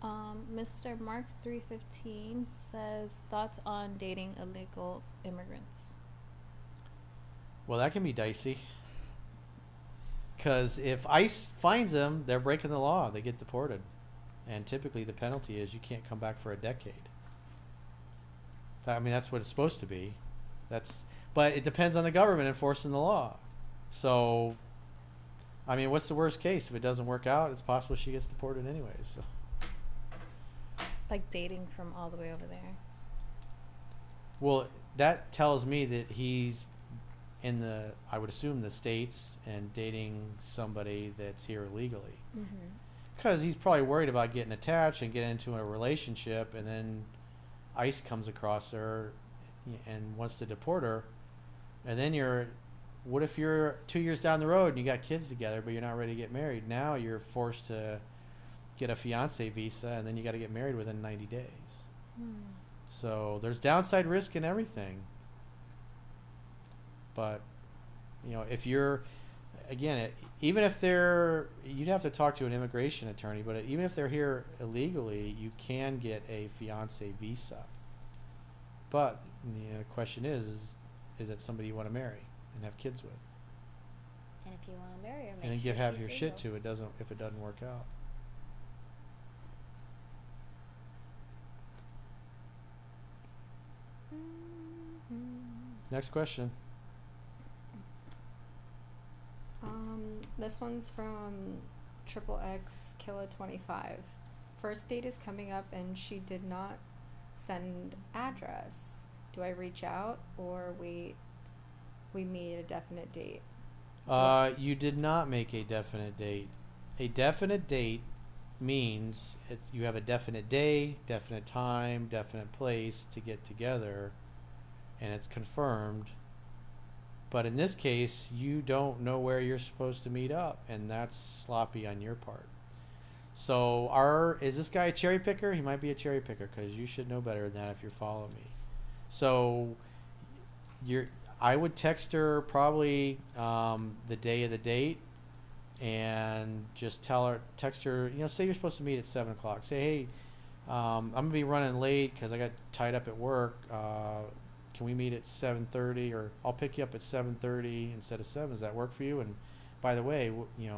Mr. Mark 315 says thoughts on dating illegal immigrants. Well, that can be dicey. Because if ICE finds them, they're breaking the law. They get deported. And typically the penalty is you can't come back for a decade. I mean, that's what it's supposed to be. But it depends on the government enforcing the law. So, I mean, what's the worst case? If it doesn't work out, it's possible she gets deported anyways. So. Like dating from all the way over there. Well, that tells me that he's in I would assume the States and dating somebody that's here illegally. Because he's probably worried about getting attached and getting into a relationship, and then ICE comes across her and wants to deport her. And then what if you're 2 years down the road and you got kids together, but you're not ready to get married? Now you're forced to get a fiance visa, and then you got to get married within 90 days. So there's downside risk in everything. But, if you're, again, even if you'd have to talk to an immigration attorney, but even if they're here illegally, you can get a fiance visa. But the question is it somebody you want to marry and have kids with? And if you want to marry her, and then have your shit too. If it doesn't work out. Next question. This one's from XXX Killa 25. First date is coming up and she did not send address. Do I reach out or we meet a definite date? You did not make a definite date. A definite date means you have a definite day, definite time, definite place to get together, and it's confirmed. But in this case, you don't know where you're supposed to meet up, and that's sloppy on your part. So is this guy a cherry picker? He might be a cherry picker, because you should know better than that if you're following me. So I would text her probably the day of the date, and just text her, say you're supposed to meet at 7 o'clock. Say, hey, I'm going to be running late because I got tied up at work. Can we meet at 7:30, or I'll pick you up at 7:30 instead of 7? Does that work for you? And by the way,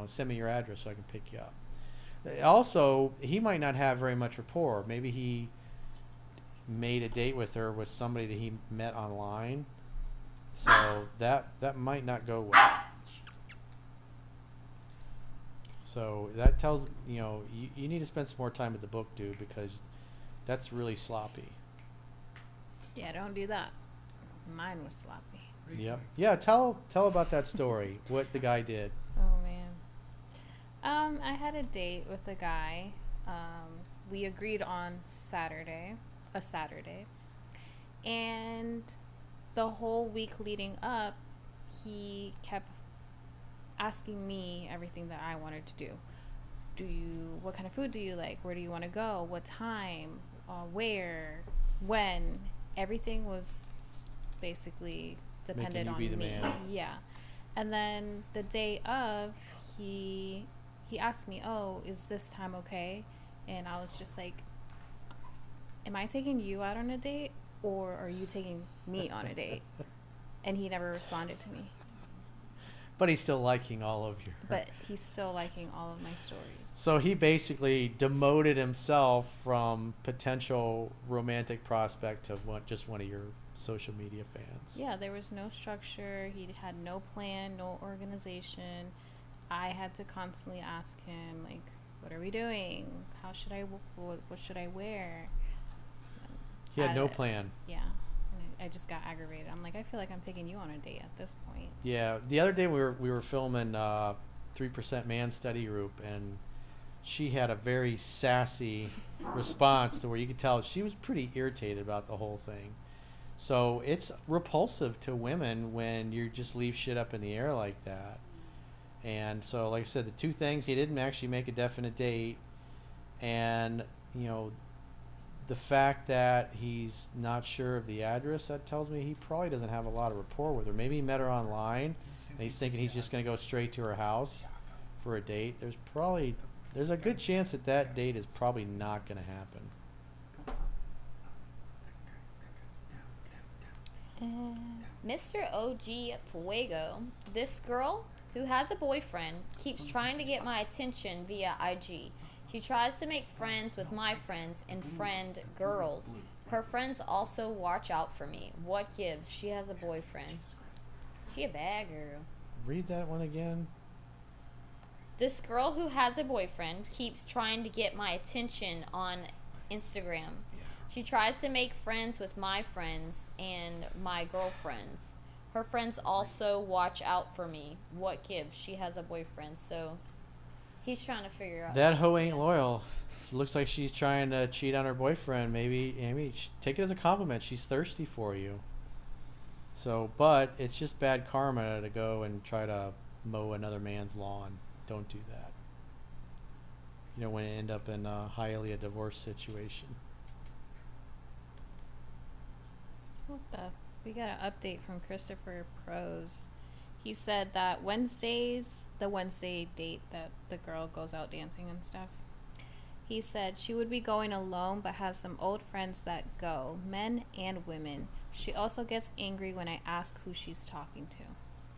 send me your address so I can pick you up. Also, he might not have very much rapport. Maybe he made a date with her with somebody that he met online. So that might not go well. So that tells you need to spend some more time with the book, dude, because that's really sloppy. Yeah, don't do that. Mine was sloppy. Yep. Yeah, tell about that story. What the guy did. Oh man. I had a date with a guy. We agreed on a Saturday. And the whole week leading up, he kept asking me everything that I wanted to do. What kind of food do you like? Where do you want to go? What time? Where? When? Everything was basically dependent on me. Man. Yeah. And then the day of, he asked me, "Oh, is this time okay?" And I was just like, "Am I taking you out on a date, or are you taking me on a date?" And he never responded to me. But he's still liking all of your. But he's still liking all of my stories. So he basically demoted himself from potential romantic prospect to just one of your social media fans. Yeah, there was no structure. He had no plan, no organization. I had to constantly ask him, like, what are we doing? What should I wear? He had no plan. Yeah. And I just got aggravated. I'm like, I feel like I'm taking you on a date at this point. Yeah. The other day we were filming 3% Man Study Group, and she had a very sassy response to where you could tell she was pretty irritated about the whole thing. So it's repulsive to women when you just leave shit up in the air like that. And so, like I said, the two things, he didn't actually make a definite date, and the fact that he's not sure of the address, that tells me he probably doesn't have a lot of rapport with her. Maybe he met her online and he's thinking he's just going to go straight to her house for a date. There's There's a good chance that that date is probably not going to happen. Mr. OG Fuego. This girl who has a boyfriend keeps trying to get my attention via IG. She tries to make friends with my friends and friend girls. Her friends also watch out for me. What gives? She has a boyfriend. She a bad girl. Read that one again. This girl who has a boyfriend keeps trying to get my attention on Instagram. She tries to make friends with my friends and my girlfriends. Her friends also watch out for me. What gives? She has a boyfriend, so he's trying to figure out. That hoe ain't loyal. Looks like she's trying to cheat on her boyfriend. Maybe take it as a compliment. She's thirsty for you. So, but it's just bad karma to go and try to mow another man's lawn. Don't do that. You don't want to end up in a divorce situation. What the? We got an update from Christopher Prose. He said that Wednesdays, the Wednesday date that the girl goes out dancing and stuff, he said she would be going alone but has some old friends that go, men and women. She also gets angry when I ask who she's talking to.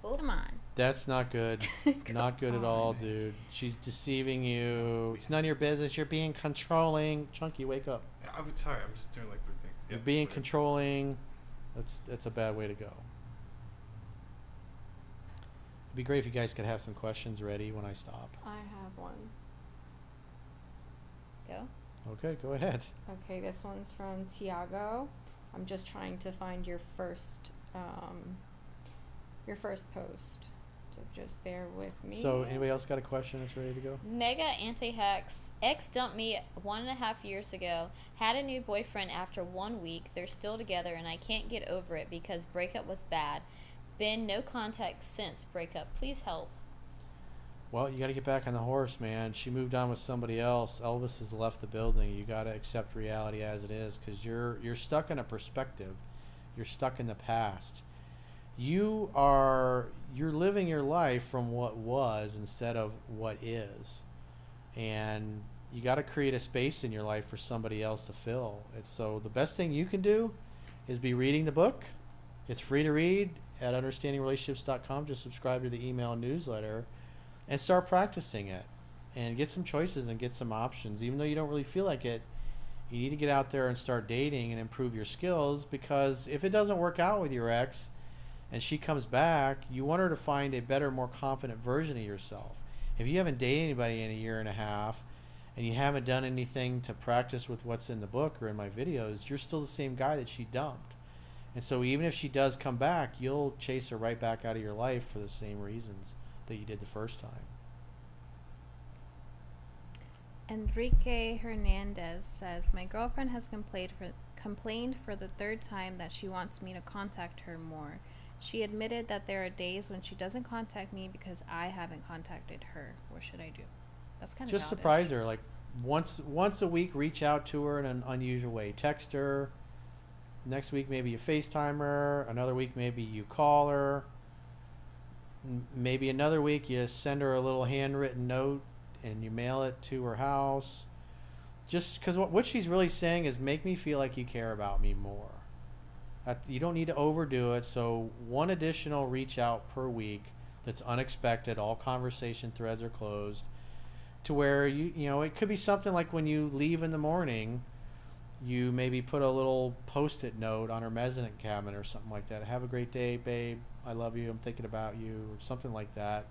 Ooh. Come on. That's not good. Not good at all, dude. She's deceiving you. It's none of your business. You're being controlling. Chunky, wake up. I'm sorry. I'm just doing like 3 things. You're Yep, being go ahead. controlling. That's a bad way to go. It'd be great if you guys could have some questions ready when I stop. I have one. Go. Okay, go ahead. Okay, this one's from Tiago. I'm just trying to find your first post. So just bear with me. So, anybody else got a question that's ready to go? Mega Anti-Hex. Ex dumped me 1.5 years ago. Had a new boyfriend after 1 week. They're still together and I can't get over it because breakup was bad. Been no contact since breakup. Please help. Well, you got to get back on the horse, man. She moved on with somebody else. Elvis has left the building. You got to accept reality as it is because you're stuck in a perspective. You're stuck in the past. You're living your life from what was instead of what is. And you got to create a space in your life for somebody else to fill. So the best thing you can do is be reading the book. It's free to read at understandingrelationships.com. Just subscribe to the email newsletter and start practicing it and get some choices and get some options. Even though you don't really feel like it, you need to get out there and start dating and improve your skills, because if it doesn't work out with your ex and she comes back, you want her to find a better, more confident version of yourself. If you haven't dated anybody in 1.5 years and you haven't done anything to practice with what's in the book or in my videos, you're still the same guy that she dumped. And so even if she does come back, you'll chase her right back out of your life for the same reasons that you did the first time. Enrique Hernandez says, my girlfriend has complained for the 3rd time that she wants me to contact her more. She admitted that there are days when she doesn't contact me because I haven't contacted her. What should I do? That's kind of Just surprise her. Like once a week, reach out to her in an unusual way. Text her. Next week, maybe you FaceTime her. Another week, maybe you call her. Maybe another week, you send her a little handwritten note and you mail it to her house. Just because what she's really saying is, make me feel like you care about me more. You don't need to overdo it. So one additional reach out per week that's unexpected. All conversation threads are closed. To where you know, it could be something like when you leave in the morning, you maybe put a little post-it note on her mezzanine cabinet or something like that. Have a great day, babe. I love you. I'm thinking about you, or something like that.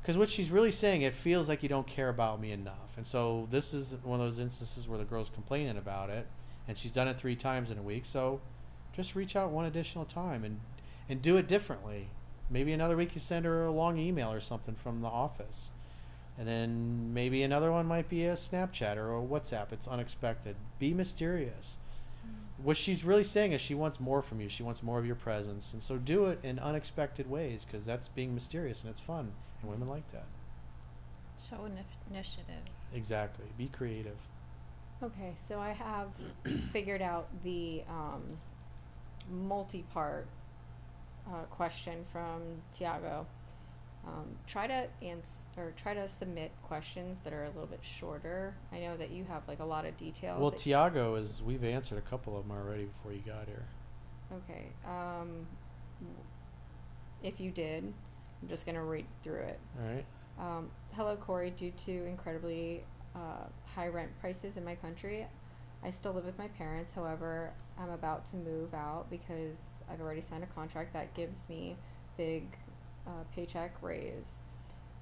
Because what she's really saying, it feels like you don't care about me enough. And so this is one of those instances where the girl's complaining about it, and she's done it 3 times in a week. So just reach out one additional time and do it differently. Maybe another week you send her a long email or something from the office. And then maybe another one might be a Snapchat or a WhatsApp. It's unexpected. Be mysterious. What she's really saying is she wants more from you. She wants more of your presence. And so do it in unexpected ways, because that's being mysterious and it's fun. And women like that. Show initiative. Exactly. Be creative. Okay, so I have figured out the multi-part question from Tiago. Try to try to submit questions that are a little bit shorter. I know that you have like a lot of details. Well, Tiago we've answered a couple of them already before you got here. Okay. If you did, I'm just gonna read through it. All right. Hello, Corey. Due to incredibly high rent prices in my country, I still live with my parents. However, I'm about to move out because I've already signed a contract that gives me big paycheck raise.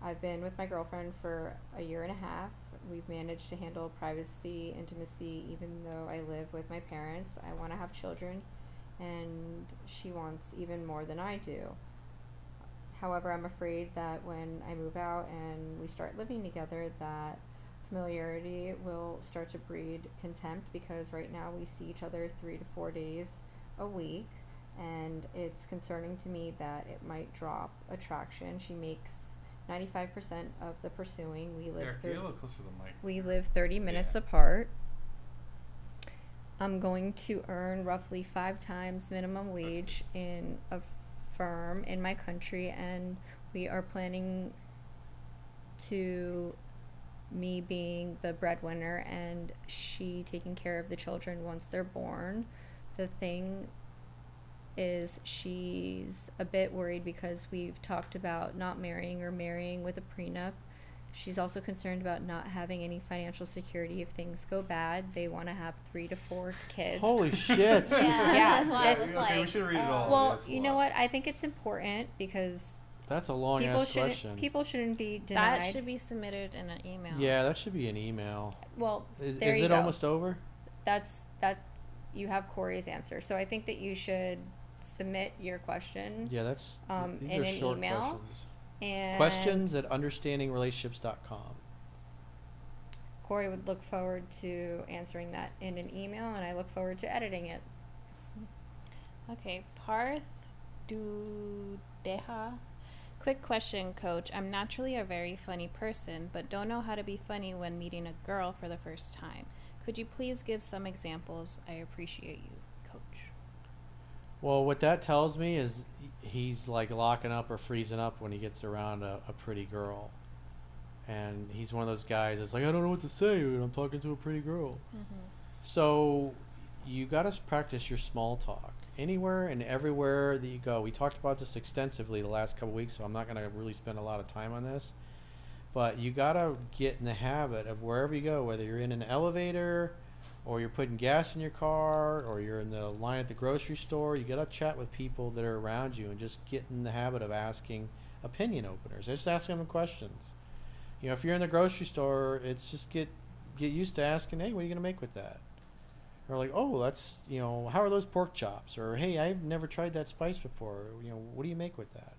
I've been with my girlfriend for a year and a half. We've managed to handle privacy, intimacy, even though I live with my parents. I want to have children, and she wants even more than I do. However, I'm afraid that when I move out and we start living together, that familiarity will start to breed contempt, because right now we see each other 3 to 4 days a week, and it's concerning to me that it might drop attraction. She makes 95% of the pursuing. We live Eric, get a little closer to the mic. we live 30 minutes apart. I'm going to earn roughly 5 times minimum wage in a firm in my country, and we are planning to me being the breadwinner and she taking care of the children once they're born. The thing is, she's a bit worried because we've talked about not marrying or marrying with a prenup. She's also concerned about not having any financial security if things go bad. They want to have 3 to 4 kids. Holy shit. Yeah, that's why I was Okay, like, we should read it all. Well, That's a you lot. know what? I think it's important because That's a long ass question. people shouldn't be denied. That should be submitted in an email. Yeah, that should be an email. Well, Is there you it go. almost over? That's you have Corey's answer. So I think that you should submit your question. Yeah, that's these in are an short email. questions. And Questions@understandingrelationships.com. Corey would look forward to answering that in an email, and I look forward to editing it. Okay, Parth Dudeha. Quick question, coach. I'm naturally a very funny person, but don't know how to be funny when meeting a girl for the first time. Could you please give some examples? I appreciate you, coach. Well, what that tells me is he's like locking up or freezing up when he gets around a pretty girl. And he's one of those guys that's like, I don't know what to say when I'm talking to a pretty girl. Mm-hmm. So you got to practice your small talk anywhere and everywhere that you go. We talked about this extensively the last couple weeks, so I'm not going to really spend a lot of time on this. But you got to get in the habit of wherever you go, whether you're in an elevator or you're putting gas in your car or you're in the line at the grocery store, you got to chat with people that are around you and just get in the habit of asking opinion openers. Just asking them questions. You know, if you're in the grocery store, it's just get used to asking, hey, what are you going to make with that? Or like, oh, that's, you know, how are those pork chops? Or, hey, I've never tried that spice before. You know, what do you make with that?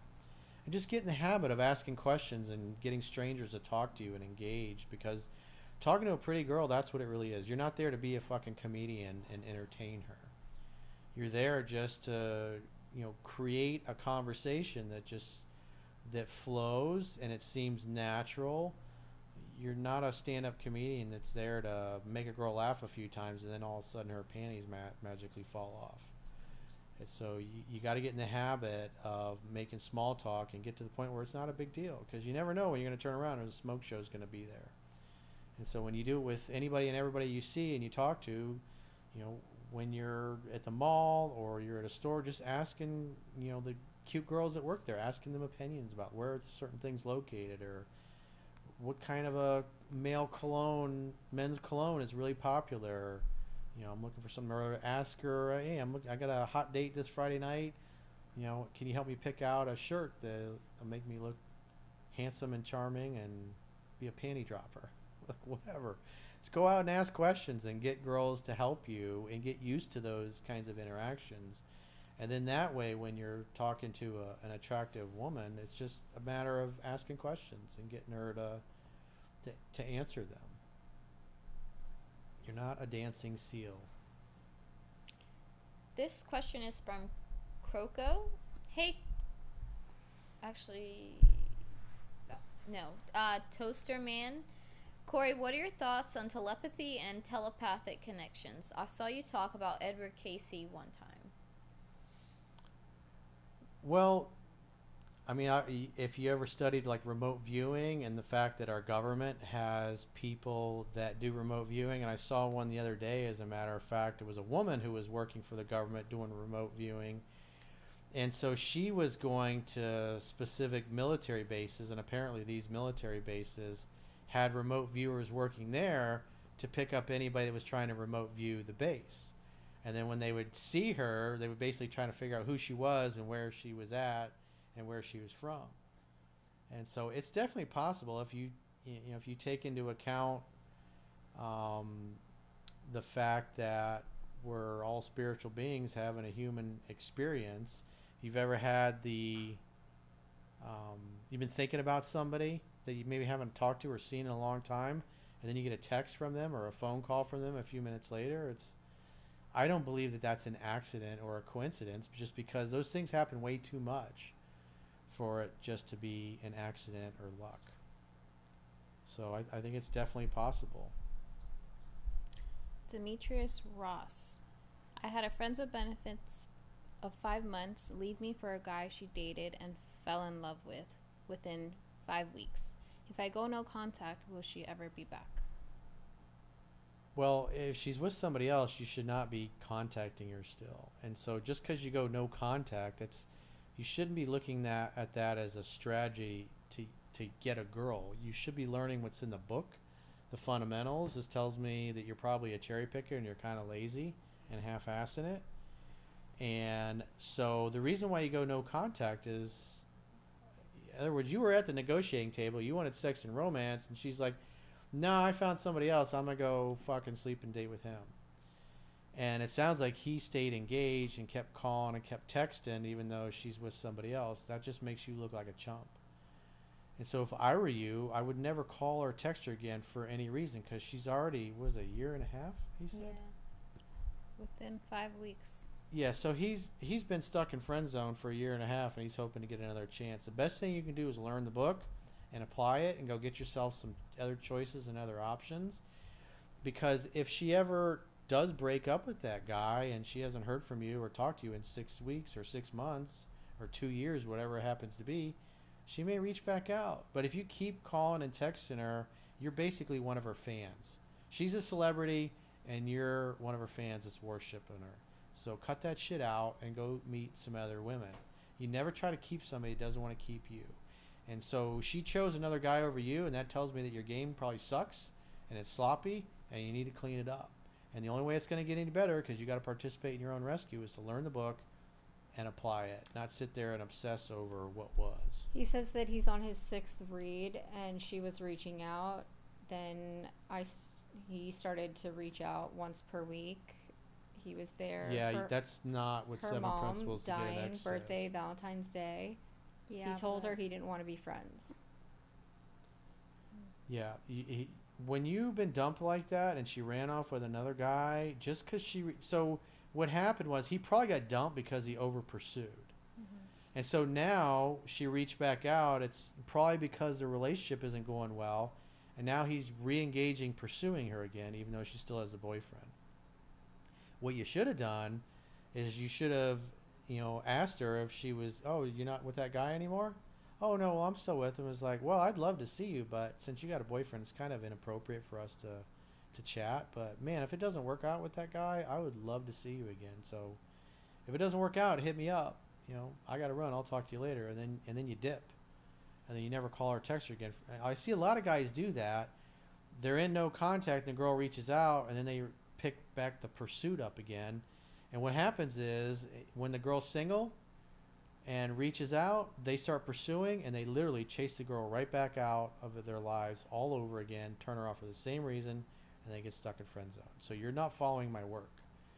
And just get in the habit of asking questions and getting strangers to talk to you and engage, because talking to a pretty girl, that's what it really is. You're not there to be a fucking comedian and entertain her. You're there just to, you know, create a conversation that flows and it seems natural. You're not a stand-up comedian that's there to make a girl laugh a few times and then all of a sudden her panties magically fall off. And so you got to get in the habit of making small talk and get to the point where it's not a big deal, because you never know when you're going to turn around and a smoke show is going to be there. And so when you do it with anybody and everybody you see and you talk to, you know, when you're at the mall or you're at a store, just asking, you know, the cute girls that work there, asking them opinions about where certain things located, or what kind of a men's cologne is really popular. Or, you know, I'm looking for something, or ask her, hey, I got a hot date this Friday night. You know, can you help me pick out a shirt that'll make me look handsome and charming and be a panty dropper? Whatever. Let's go out and ask questions and get girls to help you and get used to those kinds of interactions. And then that way, when you're talking to an attractive woman, it's just a matter of asking questions and getting her to answer them. You're not a dancing seal. This question is from Croco. Hey, actually, no. Toaster Man. Corey, what are your thoughts on telepathy and telepathic connections? I saw you talk about Edward Casey one time. Well, I mean, if you ever studied like remote viewing and the fact that our government has people that do remote viewing, and I saw one the other day, as a matter of fact, it was a woman who was working for the government doing remote viewing. And so she was going to specific military bases, and apparently these military bases had remote viewers working there to pick up anybody that was trying to remote view the base. And then when they would see her, they would basically try to figure out who she was and where she was at and where she was from. And so it's definitely possible if you if you take into account the fact that we're all spiritual beings having a human experience. If you've ever had you've been thinking about somebody that you maybe haven't talked to or seen in a long time, and then you get a text from them or a phone call from them a few minutes later, I don't believe that that's an accident or a coincidence, just because those things happen way too much for it just to be an accident or luck. So I think it's definitely possible. Demetrius Ross. I had a friends with benefits of 5 months leave me for a guy she dated and fell in love with within 5 weeks. If I go no contact, will she ever be back? Well, if she's with somebody else, you should not be contacting her still. And so just because you go no contact, you shouldn't be looking at that as a strategy to get a girl. You should be learning what's in the book, the fundamentals. This tells me that you're probably a cherry picker and you're kind of lazy and half-assing it. And so the reason why you go no contact is, in other words, you were at the negotiating table, you wanted sex and romance, and she's like, no, I found somebody else, I'm going to go fucking sleep and date with him. And it sounds like he stayed engaged and kept calling and kept texting even though she's with somebody else. That just makes you look like a chump. And so if I were you, I would never call or text her again for any reason, because she's already, what was it, a year and a half, he said? Yeah. Within 5 weeks. Yeah, so he's been stuck in friend zone for a year and a half, and he's hoping to get another chance. The best thing you can do is learn the book and apply it and go get yourself some other choices and other options. Because if she ever does break up with that guy and she hasn't heard from you or talked to you in 6 weeks or 6 months or 2 years, whatever it happens to be, she may reach back out. But if you keep calling and texting her, you're basically one of her fans. She's a celebrity and you're one of her fans that's worshiping her. So cut that shit out and go meet some other women. You never try to keep somebody that doesn't want to keep you. And so she chose another guy over you, and that tells me that your game probably sucks and it's sloppy and you need to clean it up. And the only way it's going to get any better, because you got to participate in your own rescue, is to learn the book and apply it, not sit there and obsess over what was. He says that he's on his 6th read and she was reaching out. Then he started to reach out once per week. He was there. Yeah, that's not what her 7 mom principles to get an dying, ex birthday, says. Valentine's Day. Yeah. He told her he didn't want to be friends. Yeah, when you've been dumped like that and she ran off with another guy, just because so what happened was he probably got dumped because he over pursued. Mm-hmm. And so now she reached back out. It's probably because the relationship isn't going well, and now he's re-engaging, pursuing her again, even though she still has the boyfriend. What you should have done is you should have, asked her if she was, oh, you're not with that guy anymore? Oh, no, well, I'm still with him. It was like, well, I'd love to see you, but since you got a boyfriend, it's kind of inappropriate for us to chat. But, man, if it doesn't work out with that guy, I would love to see you again. So if it doesn't work out, hit me up. I got to run. I'll talk to you later. And then you dip. And then you never call or text her again. I see a lot of guys do that. They're in no contact, and the girl reaches out, and then they pick back the pursuit up again. And what happens is when the girl's single and reaches out, they start pursuing, and they literally chase the girl right back out of their lives all over again, turn her off for the same reason, and they get stuck in friend zone. So you're not following my work.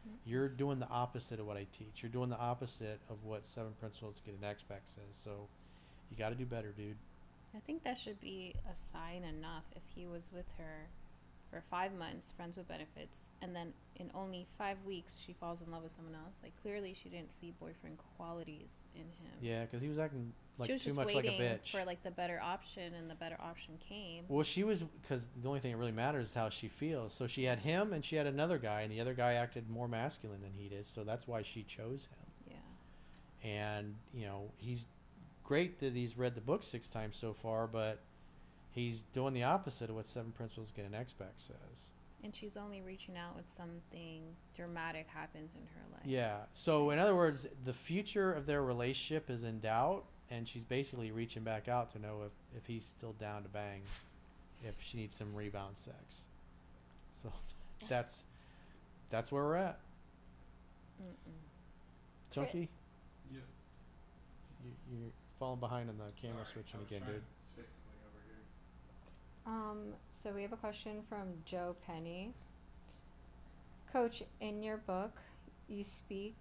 Mm-hmm. You're doing the opposite of what I teach. You're doing the opposite of what 7 Principles to Get an X-Pack says. So you got to do better, dude. I think that should be a sign enough if he was with her for 5 months, friends with benefits, and then in only 5 weeks she falls in love with someone else. Like, clearly she didn't see boyfriend qualities in him. Yeah, because he was acting like she was too just much like a waiting bitch. for like the better option, and the better option came. Well, she was, because the only thing that really matters is how she feels. So she had him and she had another guy, and the other guy acted more masculine than he did, so that's why she chose him. Yeah. And, he's great that he's read the book 6 times so far, but he's doing the opposite of what Seven Principles Get an Expect says. And she's only reaching out when something dramatic happens in her life. Yeah. So in other words, the future of their relationship is in doubt, and she's basically reaching back out to know if he's still down to bang, if she needs some rebound sex. So that's where we're at. Chunky, Yes. you're falling behind on the camera Sorry, switching I was again, trying dude. to fix something over here. So we have a question from Joe Penny. Coach, in your book, you speak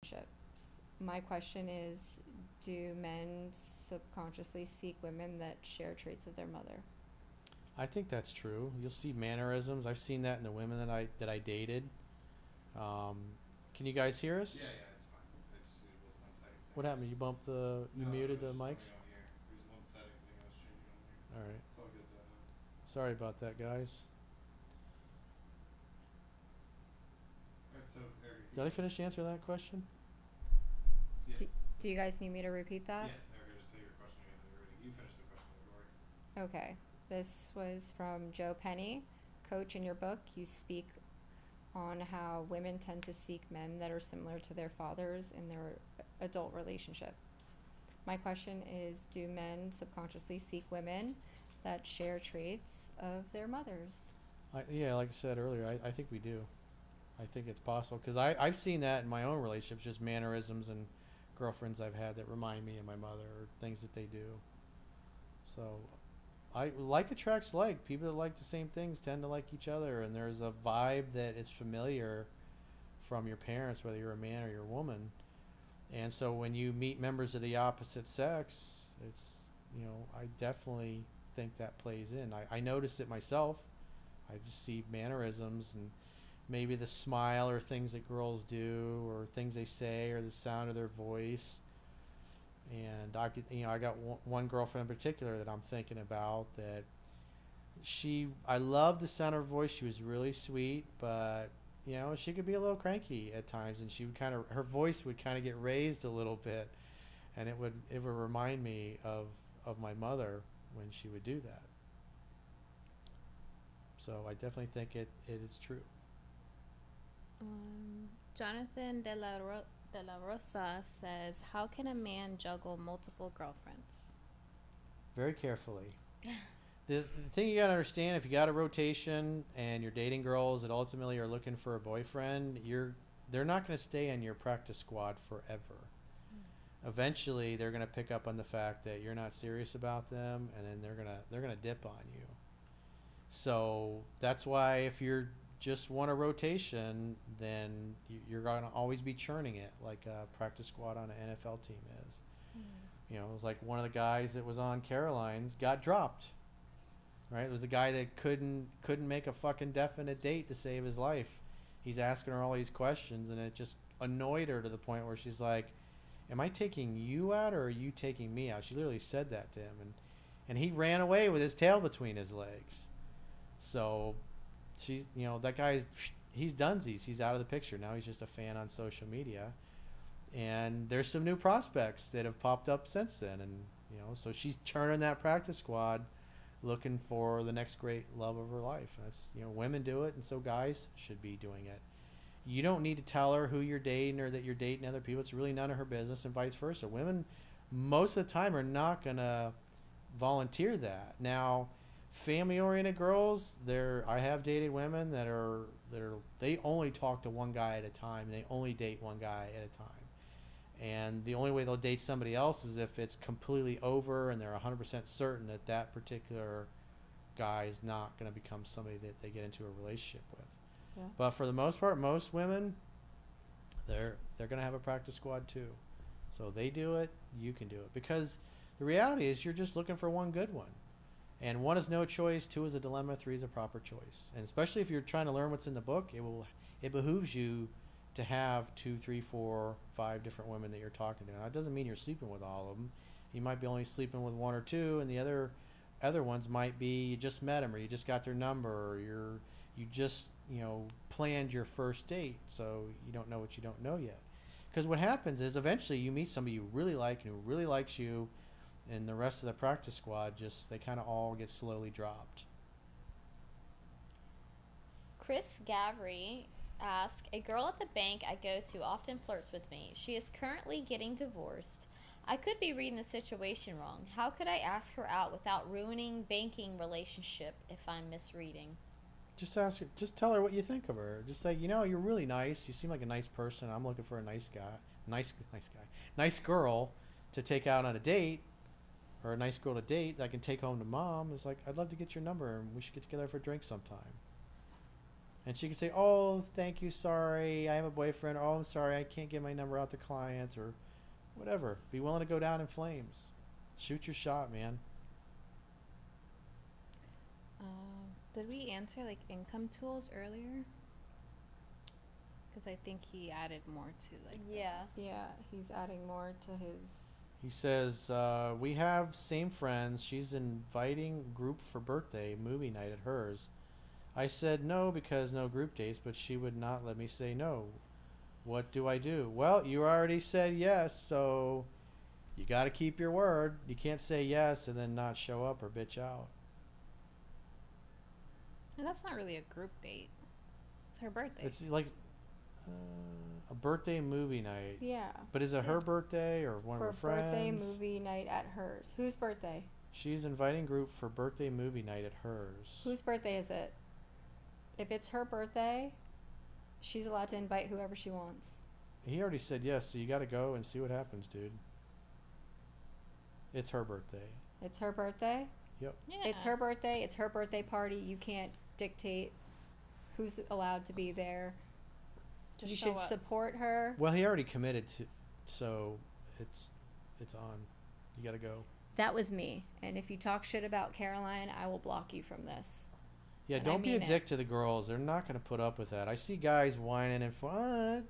relationships. My question is, do men subconsciously seek women that share traits of their mother? I think that's true. You'll see mannerisms. I've seen that in the women that I dated. Can you guys hear us? Yeah, it's fine. I just, it was one setting thing. What happened? You bumped the? You No, muted it the was just mics? something on here. It was one setting thing I was changing on here. All right. It's all good though. Sorry about that, guys. Alright, so Eric, Did I finish answering that question? Yes. Do you guys need me to repeat that? Yes, Eric, just say your question again when you're ready. You finished the question before. Okay. This was from Joe Penny. Coach, in your book, you speak on how women tend to seek men that are similar to their fathers in their adult relationships. My question is, do men subconsciously seek women that share traits of their mothers? Yeah, like I said earlier, I think we do. I think it's possible because I've seen that in my own relationships, just mannerisms and girlfriends I've had that remind me of my mother or things that they do. So I like attracts like. People that like the same things tend to like each other, and there's a vibe that is familiar from your parents, whether you're a man or you're a woman. And so when you meet members of the opposite sex, it's, I definitely think that plays in. I notice it myself. I just see mannerisms and maybe the smile or things that girls do or things they say or the sound of their voice. And I got one girlfriend in particular that I'm thinking about that I love the sound of her voice. She was really sweet, but she could be a little cranky at times, and she would her voice would kind of get raised a little bit, and it would remind me of my mother when she would do that. So I definitely think it is true. Jonathan de la Rosa says, how can a man juggle multiple girlfriends? Very carefully. The thing you got to understand, if you got a rotation and you're dating girls that ultimately are looking for a boyfriend, they're not going to stay in your practice squad forever. Eventually, they're going to pick up on the fact that you're not serious about them, and then they're going to dip on you. So that's why if you're just want a rotation, then you're going to always be churning it like a practice squad on an NFL team is. It was like one of the guys that was on Caroline's got dropped. Right? It was a guy that couldn't make a fucking definite date to save his life. He's asking her all these questions, and it just annoyed her to the point where she's like, am I taking you out or are you taking me out? She literally said that to him, and he ran away with his tail between his legs. So she's, that guy's, he's dunsies. He's out of the picture. Now he's just a fan on social media. And there's some new prospects that have popped up since then. And, so she's churning that practice squad looking for the next great love of her life. That's, women do it, and so guys should be doing it. You don't need to tell her who you're dating or that you're dating other people. It's really none of her business, and vice versa. Women, most of the time, are not going to volunteer that. Now, family-oriented girls, I have dated women that are they only talk to one guy at a time. They only date one guy at a time. And the only way they'll date somebody else is if it's completely over and they're 100% certain that that particular guy is not going to become somebody that they get into a relationship with. Yeah. But for the most part, most women, they're going to have a practice squad too. So they do it, you can do it. Because the reality is you're just looking for one good one. And 1 is no choice, 2 is a dilemma, 3 is a proper choice. And especially if you're trying to learn what's in the book, it behooves you to have 2, 3, 4, 5 different women that you're talking to. Now, it doesn't mean you're sleeping with all of them. You might be only sleeping with 1 or 2, and the other ones might be you just met them, or you just got their number, or You just, planned your first date, so you don't know what you don't know yet. Because what happens is eventually you meet somebody you really like and who really likes you, and the rest of the practice squad they kind of all get slowly dropped. Chris Gavry asks, a girl at the bank I go to often flirts with me. She is currently getting divorced. I could be reading the situation wrong. How could I ask her out without ruining banking relationship if I'm misreading? Just ask her. Just tell her what you think of her. Just say, you're really nice. You seem like a nice person. I'm looking for a nice guy, nice girl to take out on a date, or a nice girl to date that I can take home to mom. It's like, I'd love to get your number and we should get together for a drink sometime. And she can say, oh, thank you, sorry, I have a boyfriend. Oh, I'm sorry, I can't get my number out to clients, or whatever. Be willing to go down in flames. Shoot your shot, man. Did we answer like income tools earlier? Because I think he added more to like. Yeah. Yeah, he's adding more to his. He says, we have same friends. She's inviting group for birthday movie night at hers. I said no because no group dates, but she would not let me say no. What do I do? Well, you already said yes, so you got to keep your word. You can't say yes and then not show up or bitch out. And that's not really a group date. It's her birthday. It's like a birthday movie night. Yeah. But is it her birthday or one of her friends? Birthday movie night at hers. Whose birthday? She's inviting group for birthday movie night at hers. Whose birthday is it? If it's her birthday, she's allowed to invite whoever she wants. He already said yes, so you got to go and see what happens, dude. It's her birthday. It's her birthday? Yep. Yeah. It's her birthday. It's her birthday party. You can't dictate who's allowed to be there. Just you show should up. support her. Well, he already committed to, so it's on. You got to go. That was me. And if you talk shit about Caroline, I will block you from this. Yeah, And don't I be a mean dick it. to the girls. They're not going to put up with that. I see guys whining and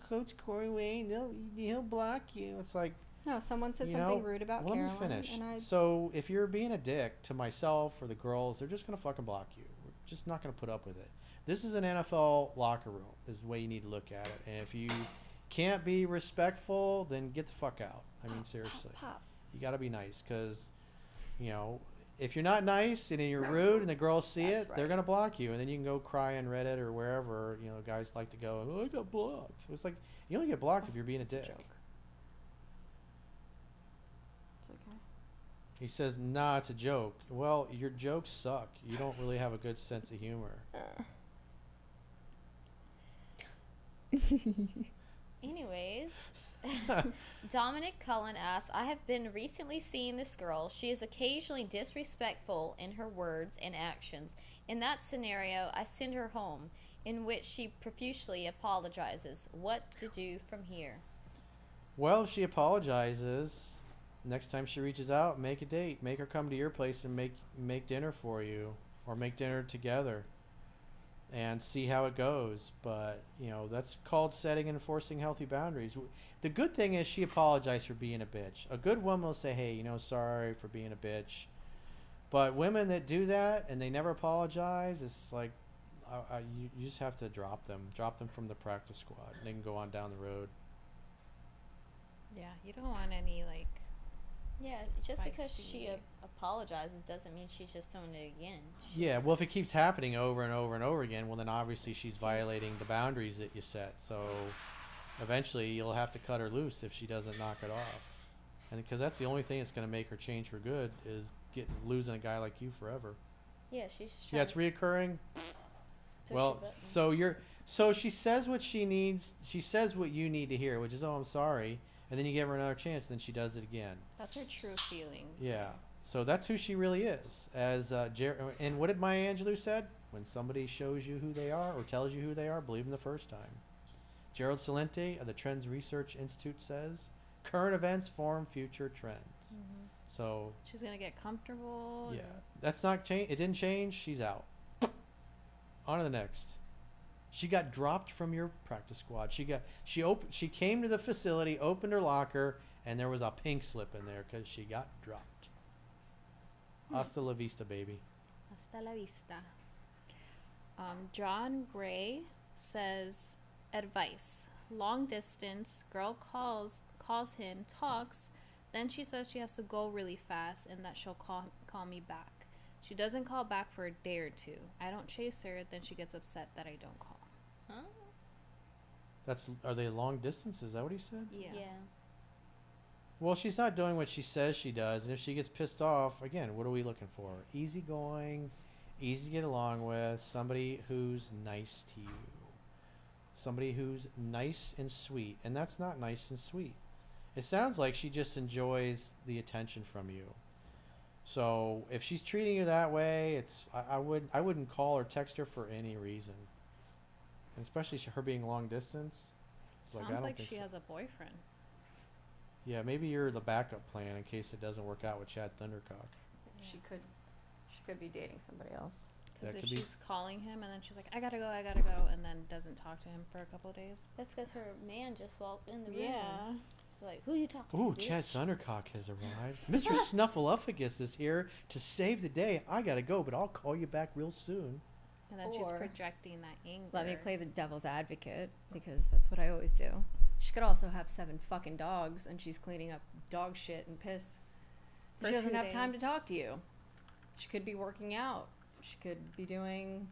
Coach Corey Wayne, he'll block you. It's like, No, someone said you something know, rude about let Caroline. me finish. And I, So if you're being a dick to myself or the girls, they're just going to fucking block you. We're just not going to put up with it. This is an NFL locker room is the way you need to look at it. And if you can't be respectful, then get the fuck out. I mean, seriously. pop. You got to be nice because, if you're not nice and you're rude and the girls see That's it, right. they're going to block you. And then you can go cry on Reddit or wherever, guys like to go, oh, I got blocked. It's like, you only get blocked if you're being a It's a dick. joke. It's okay. He says, nah, it's a joke. Well, your jokes suck. You don't really have a good sense of humor. Anyways, Dominic Cullen asks, I have been recently seeing this girl. She is occasionally disrespectful in her words and actions. In that scenario, I send her home, in which she profusely apologizes. What to do from here? Well, if she apologizes, next time she reaches out, make a date. Make her come to your place and make dinner for you, or make dinner together, and see how it goes. But that's called setting and enforcing healthy boundaries. The good thing is she apologized for being a bitch. A good woman will say, hey, sorry for being a bitch. But women that do that and they never apologize, it's like you just have to drop them from the practice squad. They can go on down the road. Yeah, you don't want any like. Yeah, just because she Feisty. apologizes doesn't mean she's just doing it again. Yeah, well, if it keeps happening over and over and over again, well, then obviously she's violating the boundaries that you set. So eventually you'll have to cut her loose if she doesn't knock it off. And because that's the only thing that's going to make her change for good is losing a guy like you forever. Yeah, she's just Yeah, trying it's to reoccurring. push Well, your buttons. so she says what she needs. She says what you need to hear, which is, oh, I'm sorry. And then you give her another chance, then she does it again. That's her true feelings. Yeah. So that's who she really is. As and what did Maya Angelou said? When somebody shows you who they are or tells you who they are, believe them the first time. Gerald Celente of the Trends Research Institute says, current events form future trends. Mm-hmm. So She's gonna get comfortable. yeah, that's not change. It didn't change. She's out. On to the next. She got dropped from your practice squad. She came to the facility, opened her locker, and there was a pink slip in there because she got dropped. Hasta la vista, baby. Hasta la vista. John Ray says, advice. Long distance, girl calls him, talks, then she says she has to go really fast and that she'll call me back. She doesn't call back for a day or two. I don't chase her, then she gets upset that I don't call. Huh? Are they long distance? Is that what he said? Yeah. Well, she's not doing what she says she does, and if she gets pissed off, again, what are we looking for? Easygoing, easy to get along with, somebody who's nice to you. Somebody who's nice and sweet, and that's not nice and sweet. It sounds like she just enjoys the attention from you. So if she's treating you that way, I wouldn't call or text her for any reason, and especially her being long distance. It's Sounds I don't like think she so. has a boyfriend. Yeah, maybe you're the backup plan in case it doesn't work out with Chad Thundercock. She could be dating somebody else. Because That if could be. she's calling him and then she's like, I gotta go, and then doesn't talk to him for a couple of days. That's because her man just walked in the room. Yeah. So like, who you talking Ooh, to? Chad bitch? Thundercock has arrived. Mr. Snuffleupagus is here to save the day. I gotta go, but I'll call you back real soon. And then she's Or projecting that anger. Let me play the devil's advocate because that's what I always do. She could also have 7 fucking dogs and she's cleaning up dog shit and piss. For She doesn't 2 have time to days. talk to you. She could be working out. She could be doing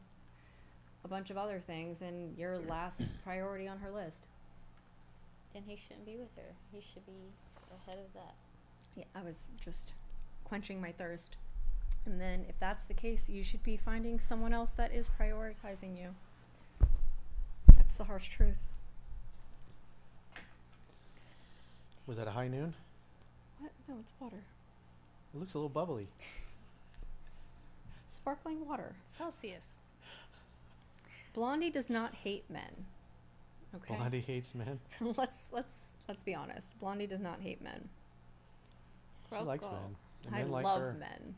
a bunch of other things and you're last priority on her list. Then he shouldn't be with her. He should be ahead of that. Yeah, I was just quenching my thirst. And then if that's the case, you should be finding someone else that is prioritizing you. That's the harsh truth. Was that a high noon? What? No, it's water. It looks a little bubbly. Sparkling water. Celsius. Blondie does not hate men. Okay. Blondie hates men. let's be honest. Blondie does not hate men. She likes Croco. men. And I men like love her. men.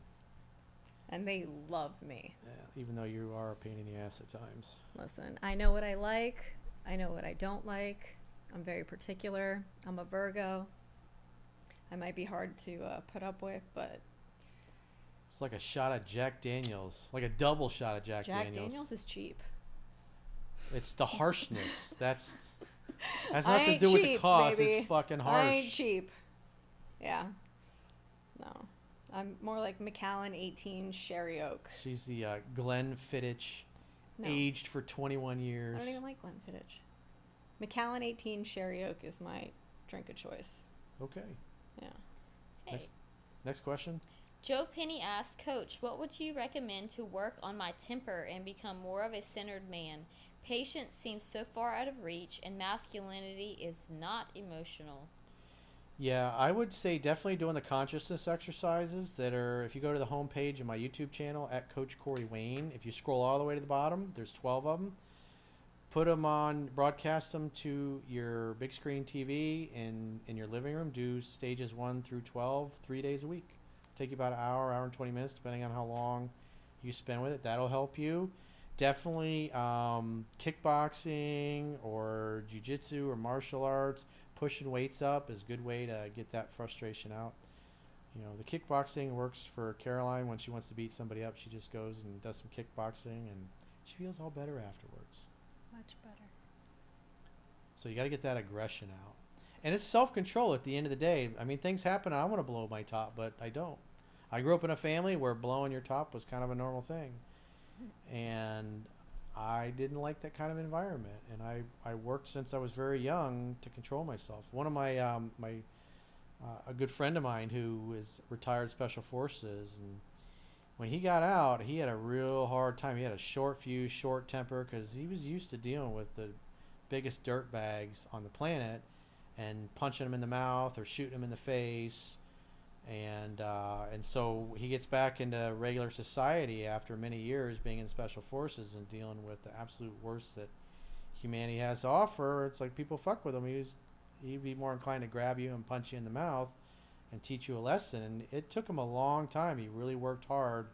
And they love me. Yeah, even though you are a pain in the ass at times. Listen, I know what I like. I know what I don't like. I'm very particular. I'm a Virgo. I might be hard to put up with, but It's like a shot of Jack Daniels. Like a double shot of Jack Daniels is cheap. It's the harshness. That's has I nothing to ain't do with the cheap, cost. baby. It's fucking I ain't harsh. cheap. Yeah. No. I'm more like Macallan 18 Sherry Oak. She's the Glenn Fittich, No. aged for 21 years. I don't even like Glenfiddich. Macallan 18 Sherry Oak is my drink of choice. Okay. Yeah. Hey. Next question. Joe Penny asks, Coach, what would you recommend to work on my temper and become more of a centered man? Patience seems so far out of reach, and masculinity is not emotional. Yeah, I would say definitely doing the consciousness exercises that are, if you go to the homepage of my YouTube channel at Coach Corey Wayne, if you scroll all the way to the bottom, there's 12 of them. Put them on, broadcast them to your big screen TV in your living room. Do stages 1 through 12, 3 days a week. Take you about an hour and 20 minutes, depending on how long you spend with it. That'll help you. Definitely kickboxing or jiu-jitsu or martial arts. Pushing weights up is a good way to get that frustration out. You know, the kickboxing works for Caroline. When she wants to beat somebody up, she just goes and does some kickboxing, and she feels all better afterwards. Much better. So you got to get that aggression out. And it's self-control at the end of the day. I mean, things happen. I want to blow my top, but I don't. I grew up in a family where blowing your top was kind of a normal thing. And I didn't like that kind of environment. And I worked since I was very young to control myself. One of my, a good friend of mine who is retired Special Forces, and when he got out, he had a real hard time. He had a short fuse, short temper, because he was used to dealing with the biggest dirt bags on the planet and punching them in the mouth or shooting them in the face. And so he gets back into regular society after many years being in Special Forces and dealing with the absolute worst that humanity has to offer. It's like people fuck with him. He'd be more inclined to grab you and punch you in the mouth and teach you a lesson. And it took him a long time. He really worked hard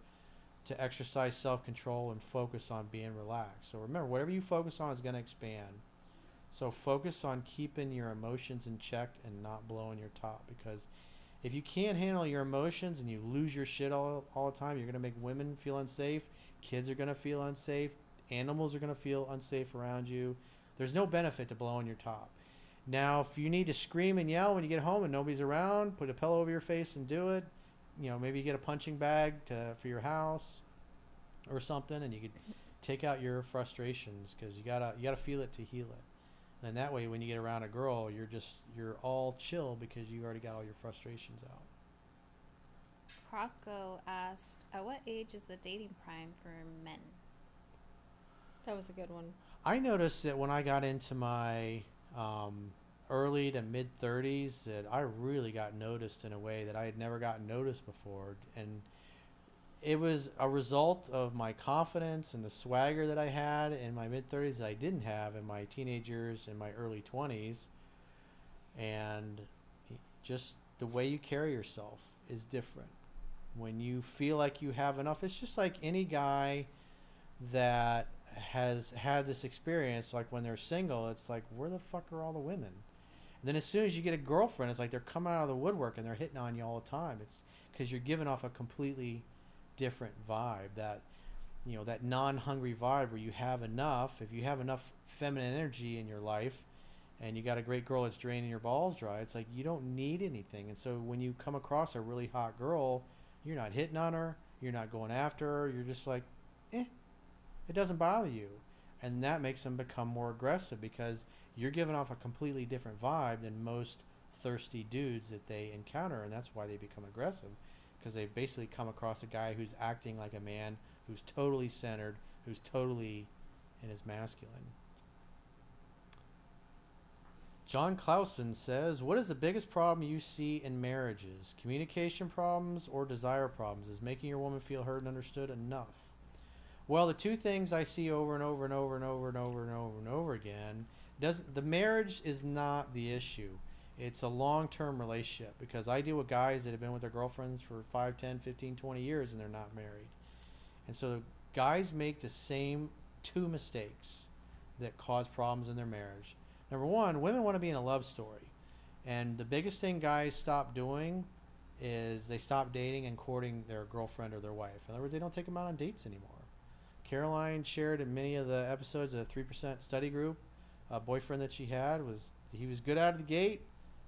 to exercise self-control and focus on being relaxed. So remember, whatever you focus on is going to expand. So focus on keeping your emotions in check and not blowing your top, because if you can't handle your emotions and you lose your shit all the time, you're going to make women feel unsafe, kids are going to feel unsafe, Animals are going to feel unsafe around you. There's no benefit to blowing your top. Now, if you need to scream and yell when you get home and nobody's around, put a pillow over your face and do it. Maybe you get a punching bag for your house or something, and you could take out your frustrations, because you gotta feel it to heal it. And that way, when you get around a girl, you're all chill because you already got all your frustrations out. Croco asked, at what age is the dating prime for men? That was a good one. I noticed that when I got into my early to mid 30s, that I really got noticed in a way that I had never gotten noticed before, and it was a result of my confidence and the swagger that I had in my mid 30s that I didn't have in my teenage years and my early 20s. And just the way you carry yourself is different. When you feel like you have enough, it's just like any guy that has had this experience, like when they're single, it's like, where the fuck are all the women? And then as soon as you get a girlfriend, it's like they're coming out of the woodwork and they're hitting on you all the time. It's because you're giving off a completely different vibe, that that non-hungry vibe where you have enough. If you have enough feminine energy in your life and you got a great girl that's draining your balls dry, it's like you don't need anything. And so when you come across a really hot girl, you're not hitting on her, you're not going after her, you're just like, it doesn't bother you. And that makes them become more aggressive, because you're giving off a completely different vibe than most thirsty dudes that they encounter, and that's why they become aggressive, because they basically come across a guy who's acting like a man, who's totally centered, who's totally in his masculine. John Clausen says, what is the biggest problem you see in marriages? Communication problems or desire problems? Is making your woman feel heard and understood enough? Well, the two things I see over and over and over and over and over and over and over again, the marriage is not the issue. It's a long-term relationship, because I deal with guys that have been with their girlfriends for 5, 10, 15, 20 years and they're not married. And so guys make the same two mistakes that cause problems in their marriage. Number one, women want to be in a love story. And the biggest thing guys stop doing is they stop dating and courting their girlfriend or their wife. In other words, they don't take them out on dates anymore. Caroline shared in many of the episodes of the 3% study group, a boyfriend that she had he was good out of the gate,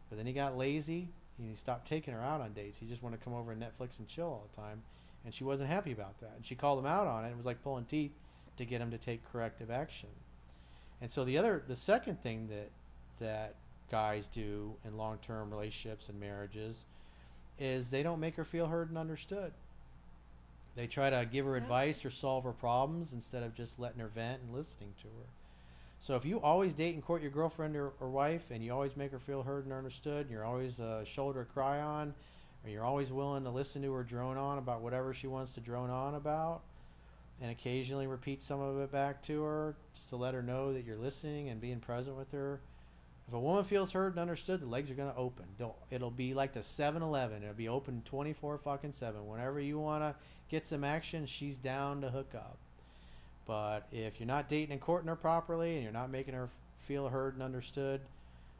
but then he got lazy and he stopped taking her out on dates. He just wanted to come over and Netflix and chill all the time, and she wasn't happy about that. And she called him out on it. It was like pulling teeth to get him to take corrective action. And so the second thing that guys do in long-term relationships and marriages is they don't make her feel heard and understood. They try to give her advice or solve her problems instead of just letting her vent and listening to her. So if you always date and court your girlfriend or wife, and you always make her feel heard and understood, and you're always a shoulder to cry on, or you're always willing to listen to her drone on about whatever she wants to drone on about, and occasionally repeat some of it back to her just to let her know that you're listening and being present with her. If a woman feels heard and understood, the legs are going to open. It'll be like the 7-Eleven. It'll be open 24/7. Whenever you want to get some action, she's down to hook up. But if you're not dating and courting her properly, and you're not making her feel heard and understood,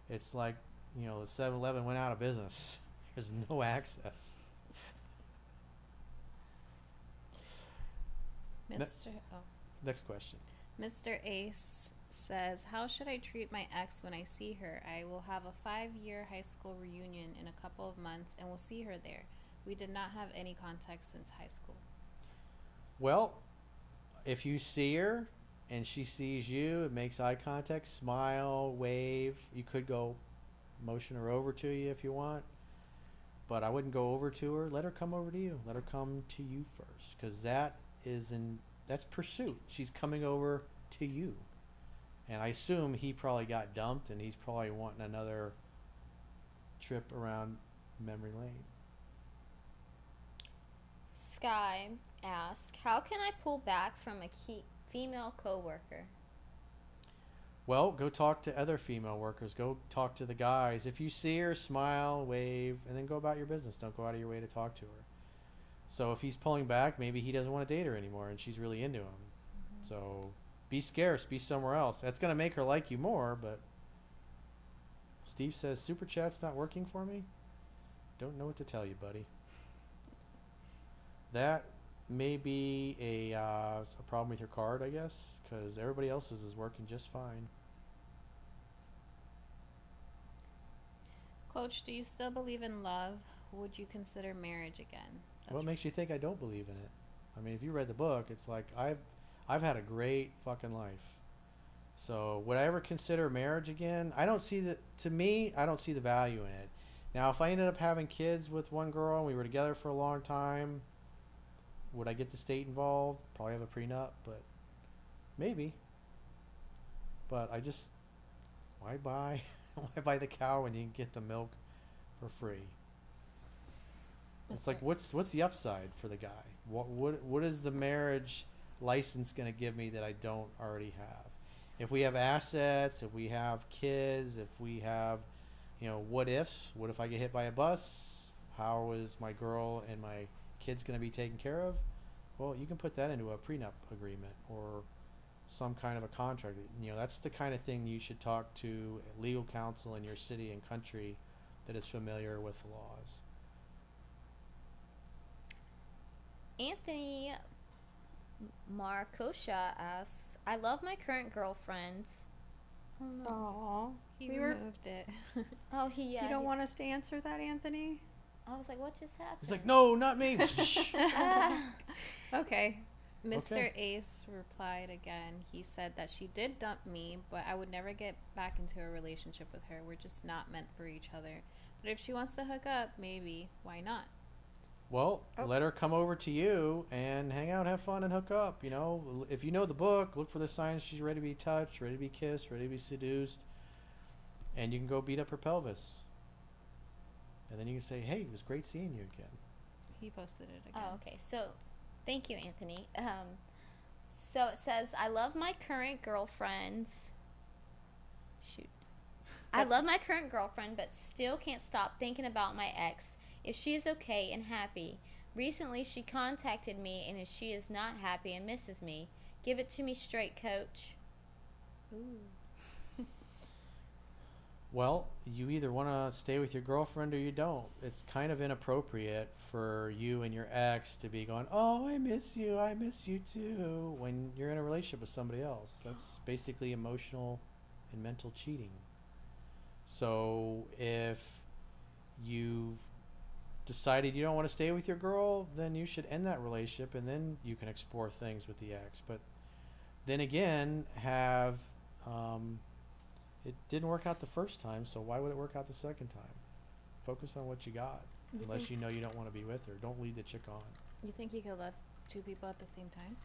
it's like, the 7-Eleven went out of business. There's no access. Next question. Mr. Ace says, how should I treat my ex when I see her? I will have a 5-year high school reunion in a couple of months, and we'll see her there. We did not have any contact since high school. Well, if you see her and she sees you, it makes eye contact, smile, wave. You could go motion her over to you if you want, but I wouldn't go over to her. Let her come over to you. Let her come to you first, because that's pursuit. She's coming over to you. And I assume he probably got dumped and he's probably wanting another trip around memory lane. Sky asks, how can I pull back from a female coworker? Well, go talk to other female workers. Go talk to the guys. If you see her, smile, wave, and then go about your business. Don't go out of your way to talk to her. So if he's pulling back, maybe he doesn't want to date her anymore and she's really into him. Mm-hmm. So be scarce. Be somewhere else. That's going to make her like you more, but Steve says, Super Chat's not working for me? Don't know what to tell you, buddy. That may be a problem with your card, I guess, because everybody else's is working just fine. Coach, do you still believe in love? Would you consider marriage again? What makes you think I don't believe in it? I mean, if you read the book, it's like I've had a great fucking life. So would I ever consider marriage again? I don't see the to me, I don't see the value in it. Now, if I ended up having kids with one girl and we were together for a long time, would I get the state involved? Probably have a prenup, but maybe. But I just why buy why buy the cow when you can get the milk for free? It's like what's the upside for the guy? What is the marriage license going to give me that I don't already have? If we have assets, if we have kids, if we have, what ifs? What if I get hit by a bus? How is my girl and my kids going to be taken care of? Well, you can put that into a prenup agreement or some kind of a contract. That's the kind of thing you should talk to legal counsel in your city and country that is familiar with the laws. Anthony Markosha asks, I love my current girlfriend. Oh no. Aww. He removed it. Oh, he You don't want us to answer that, Anthony? I was like, what just happened? He's like, no, not me. Okay. Mr. Okay. Ace replied again. He said that she did dump me, but I would never get back into a relationship with her. We're just not meant for each other. But if she wants to hook up, maybe. Why not? Well, let her come over to you and hang out, have fun, and hook up. If you know the book, look for the signs she's ready to be touched, ready to be kissed, ready to be seduced, and you can go beat up her pelvis. And then you can say, hey, it was great seeing you again. He posted it again. Oh, okay. So, thank you, Anthony. So it says, I love my current girlfriend. Shoot. I love my current girlfriend, but still can't stop thinking about my ex. If she is okay and happy. Recently, she contacted me, and if she is not happy and misses me, give it to me straight, coach. Ooh. Well, you either want to stay with your girlfriend or you don't. It's kind of inappropriate for you and your ex to be going, oh, I miss you too, when you're in a relationship with somebody else. That's basically emotional and mental cheating. So if you've decided you don't want to stay with your girl, then you should end that relationship and then you can explore things with the ex. But then again, it didn't work out the first time, so why would it work out the second time? Focus on what you got. Unless you know you don't want to be with her. Don't lead the chick on. You think you could love two people at the same time?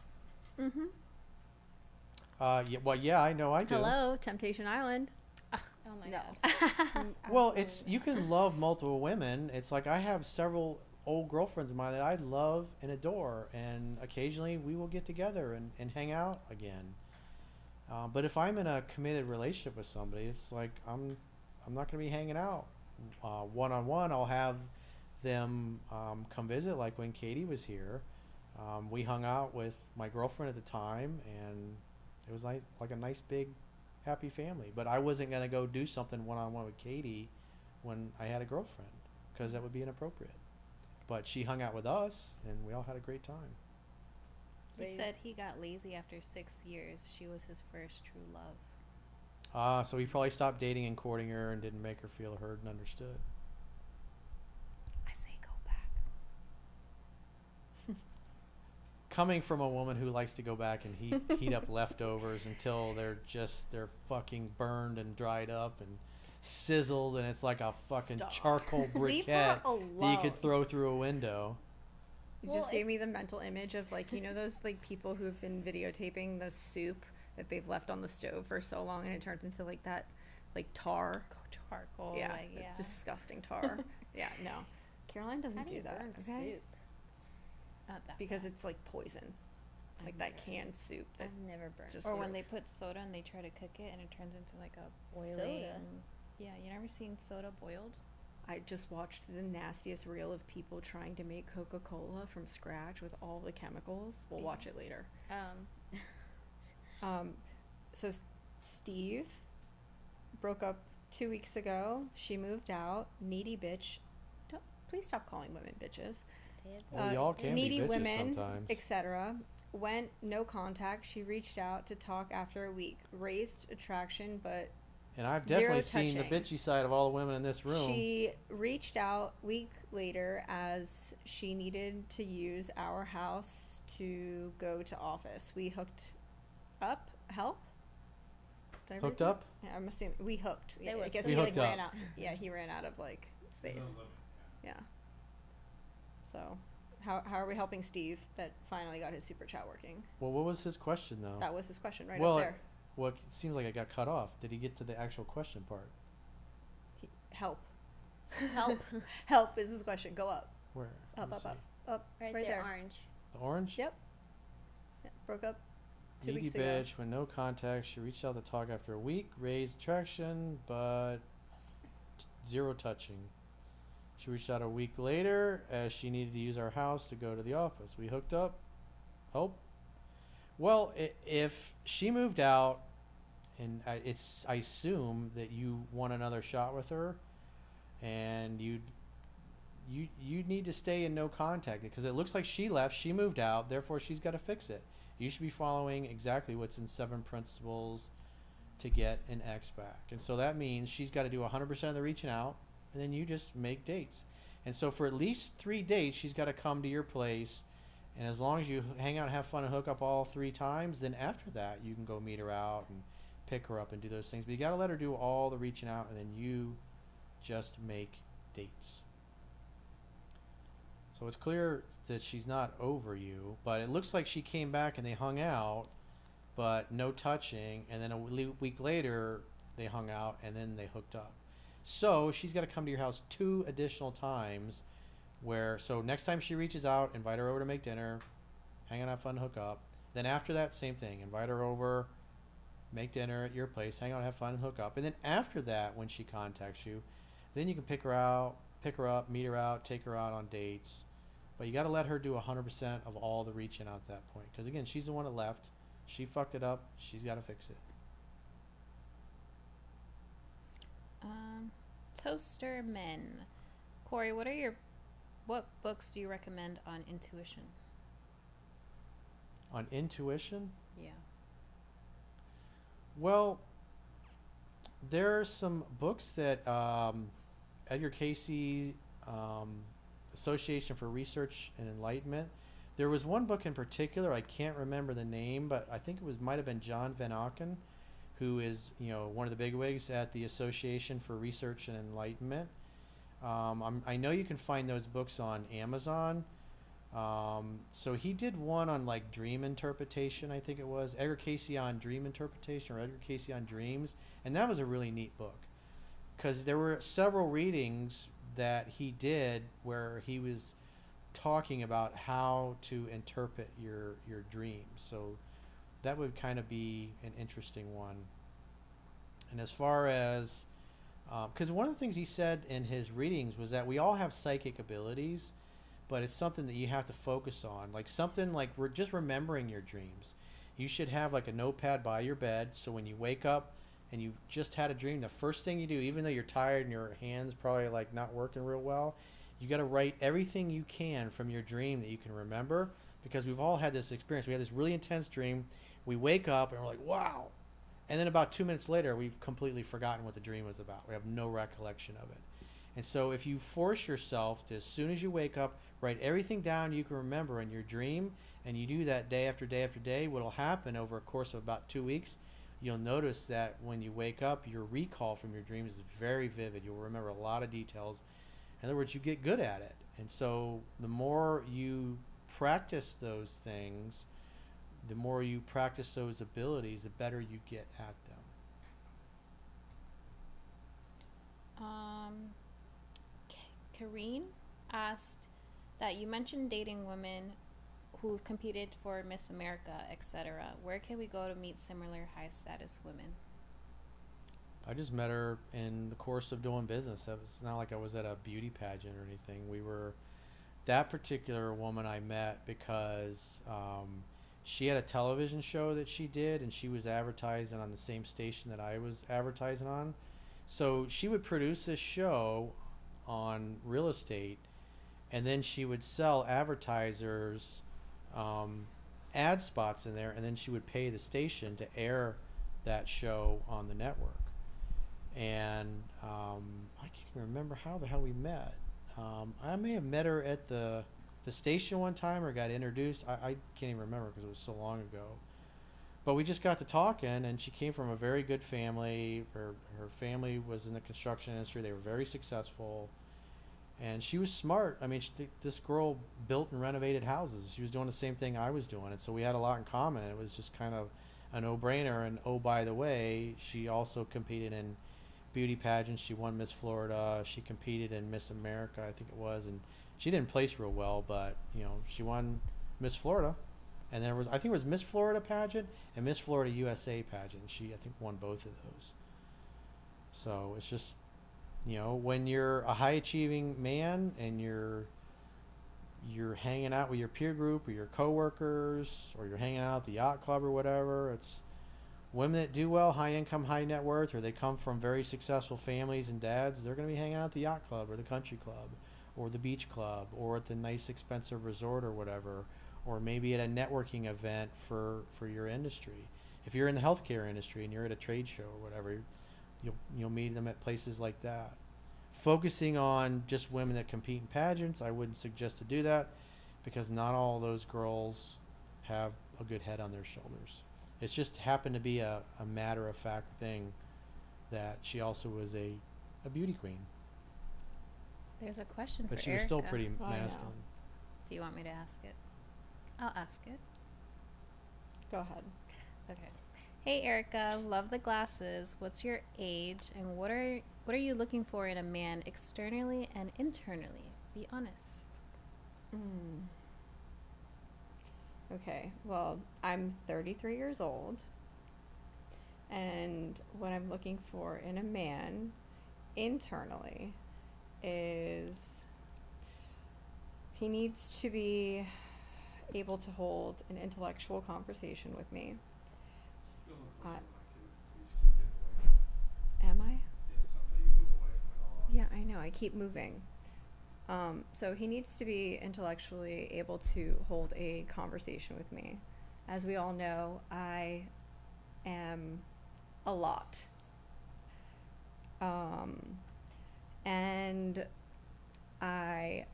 Mm-hmm. Yeah, I know I do. Hello, Temptation Island. Oh my No. God. Well, you can love multiple women. It's like I have several old girlfriends of mine that I love and adore, and occasionally we will get together and hang out again. But if I'm in a committed relationship with somebody, it's like I'm not going to be hanging out one-on-one. I'll have them come visit, like when Katie was here. We hung out with my girlfriend at the time, and it was like a nice big happy family. But I wasn't going to go do something one-on-one with Katie when I had a girlfriend, because that would be inappropriate. But she hung out with us, and we all had a great time. He said he got lazy after 6 years. She was his first true love. So he probably stopped dating and courting her and didn't make her feel heard and understood. I say go back. Coming from a woman who likes to go back and heat up leftovers until they're fucking burned and dried up and sizzled, and it's like a fucking Stop. charcoal Leave her briquette that you alone. could throw through a window. You just gave me the mental image of those people who have been videotaping the soup that they've left on the stove for so long, and it turns into that tar. Charcoal. Yeah, Like, yeah. it's disgusting tar. Yeah, no, Caroline doesn't do that. Okay, Soup. Not that because bad. it's like poison, like that canned soup. That I've never burned. just Or when they works. put soda and they try to cook it and it turns into like a boiling. Soda? Yeah, you never seen soda boiled? I just watched the nastiest reel of people trying to make Coca-Cola from scratch with all the chemicals. We'll watch it later. So Steve broke up 2 weeks ago. She moved out. Needy bitch. Please stop calling women bitches. They had Well, y'all can be needy bitches women, sometimes. etc. Went no contact. She reached out to talk after a week. Raised attraction, but And I've zero definitely seen the touching. bitchy side of all the women in this room. She reached out week later as she needed to use our house to go to office. We hooked up. Help? Did I read Hooked that? up? Yeah, I'm assuming we hooked. There Yeah, I was guess We he like hooked ran up. out. Yeah, he ran out of like space. There's no limit, yeah. Yeah. So, how are we helping Steve that finally got his super chat working? Well, what was his question though? That was his question right well, up there. Well, it seems like it got cut off. Did he get to the actual question part? Help. help Help is his question. Go up. Where? Up, Let me up, see. up. right, Right there, there. orange. The orange? Yep. Yeah, broke up 2 Needy weeks ago. bitch when no contact. She reached out to talk after a week. Raised attraction, but zero touching. She reached out a week later as she needed to use our house to go to the office. We hooked up. Hope. Well, if she moved out, and I assume that you want another shot with her, and you need to stay in no contact because it looks like she left. She moved out. Therefore, she's got to fix it. You should be following exactly what's in 7 principles to get an ex back. And so that means she's got to do 100% of the reaching out, and then you just make dates. And so for at least 3 dates, she's got to come to your place. And as long as you hang out, have fun, and hook up all 3 times, then after that, you can go meet her out and pick her up and do those things. But you got to let her do all the reaching out, and then you just make dates. So it's clear that she's not over you, but it looks like she came back and they hung out, but no touching, and then a week later they hung out and then they hooked up. So she's got to come to your house 2 additional times so next time she reaches out, invite her over to make dinner, hang out, have fun, hook up. Then after that, same thing, invite her over, make dinner at your place, hang out, have fun, hook up. And then after that, when she contacts you, then you can pick her up, meet her out, take her out on dates. But you got to let her do 100% of all the reaching out at that point. Because again, she's the one that left. She fucked it up. She's got to fix it. Toaster Men. Corey, what books do you recommend on intuition? On intuition? Yeah. Well, there are some books that Edgar Casey, Association for Research and Enlightenment. There was one book in particular, I can't remember the name, but I think might have been John Van Auken, who is one of the bigwigs at the Association for Research and Enlightenment. I know you can find those books on Amazon. So he did one on like dream interpretation, I think it was Edgar Casey on dream interpretation, or Edgar Casey on dreams, and that was a really neat book because there were several readings that he did where he was talking about how to interpret your dreams. So that would kind of be an interesting one. And as far as because one of the things he said in his readings was that we all have psychic abilities, but it's something that you have to focus on. Like something like we're just remembering your dreams. You should have like a notepad by your bed, so when you wake up and you just had a dream, the first thing you do, even though you're tired and your hands probably like not working real well, you got to write everything you can from your dream that you can remember, because we've all had this experience. We had this really intense dream. We wake up and we're like, wow. And then about 2 minutes later, we've completely forgotten what the dream was about. We have no recollection of it. And so if you force yourself to, as soon as you wake up, write everything down you can remember in your dream, and you do that day after day after day, what will happen over a course of about 2 weeks, you'll notice that when you wake up, your recall from your dreams is very vivid. You'll remember a lot of details. In other words, you get good at it. And so the more you practice those things, the more you practice those abilities, the better you get at them. Kareen asked that you mentioned dating women who competed for Miss America, etc. Where can we go to meet similar high status women? I just met her in the course of doing business. It's not like I was at a beauty pageant or anything. That particular woman I met because she had a television show that she did, and she was advertising on the same station that I was advertising on. So she would produce this show on real estate, and then she would sell advertisers ad spots in there, and then she would pay the station to air that show on the network. And I can't remember how the hell we met. I may have met her at the station one time, or got introduced. I can't even remember because it was so long ago. But we just got to talking, and she came from a very good family. Her family was in the construction industry. They were very successful, and she was smart. I mean, this girl built and renovated houses. She was doing the same thing I was doing, and so we had a lot in common. And it was just kind of a no-brainer. And oh, by the way, she also competed in beauty pageants. She won Miss Florida. She competed in Miss America, I think it was, and she didn't place real well, but she won Miss Florida. And there was, I think it was Miss Florida pageant and Miss Florida USA pageant. She, I think, won both of those. So it's just, when you're a high achieving man and you're hanging out with your peer group or your coworkers, or you're hanging out at the yacht club or whatever, it's women that do well, high income, high net worth, or they come from very successful families and dads, they're going to be hanging out at the yacht club or the country club or the beach club or at the nice expensive resort or whatever, or maybe at a networking event for your industry. If you're in the healthcare industry and you're at a trade show or whatever, you'll meet them at places like that. Focusing on just women that compete in pageants, I wouldn't suggest to do that, because not all those girls have a good head on their shoulders. It's just happened to be a matter-of-fact thing that she also was a beauty queen. There's a question But for she was Erica. still pretty I know. masculine. Do you want me to ask it? I'll ask it. Go ahead. Okay. Hey Erica, love the glasses. What's your age, and what are you looking for in a man externally and internally? Be honest. Okay, well, I'm 33 years old, and what I'm looking for in a man internally is he needs to be able to hold an intellectual conversation with me. Am I? Yeah, I know. I keep moving. So he needs to be intellectually able to hold a conversation with me. As we all know, I am a lot. And I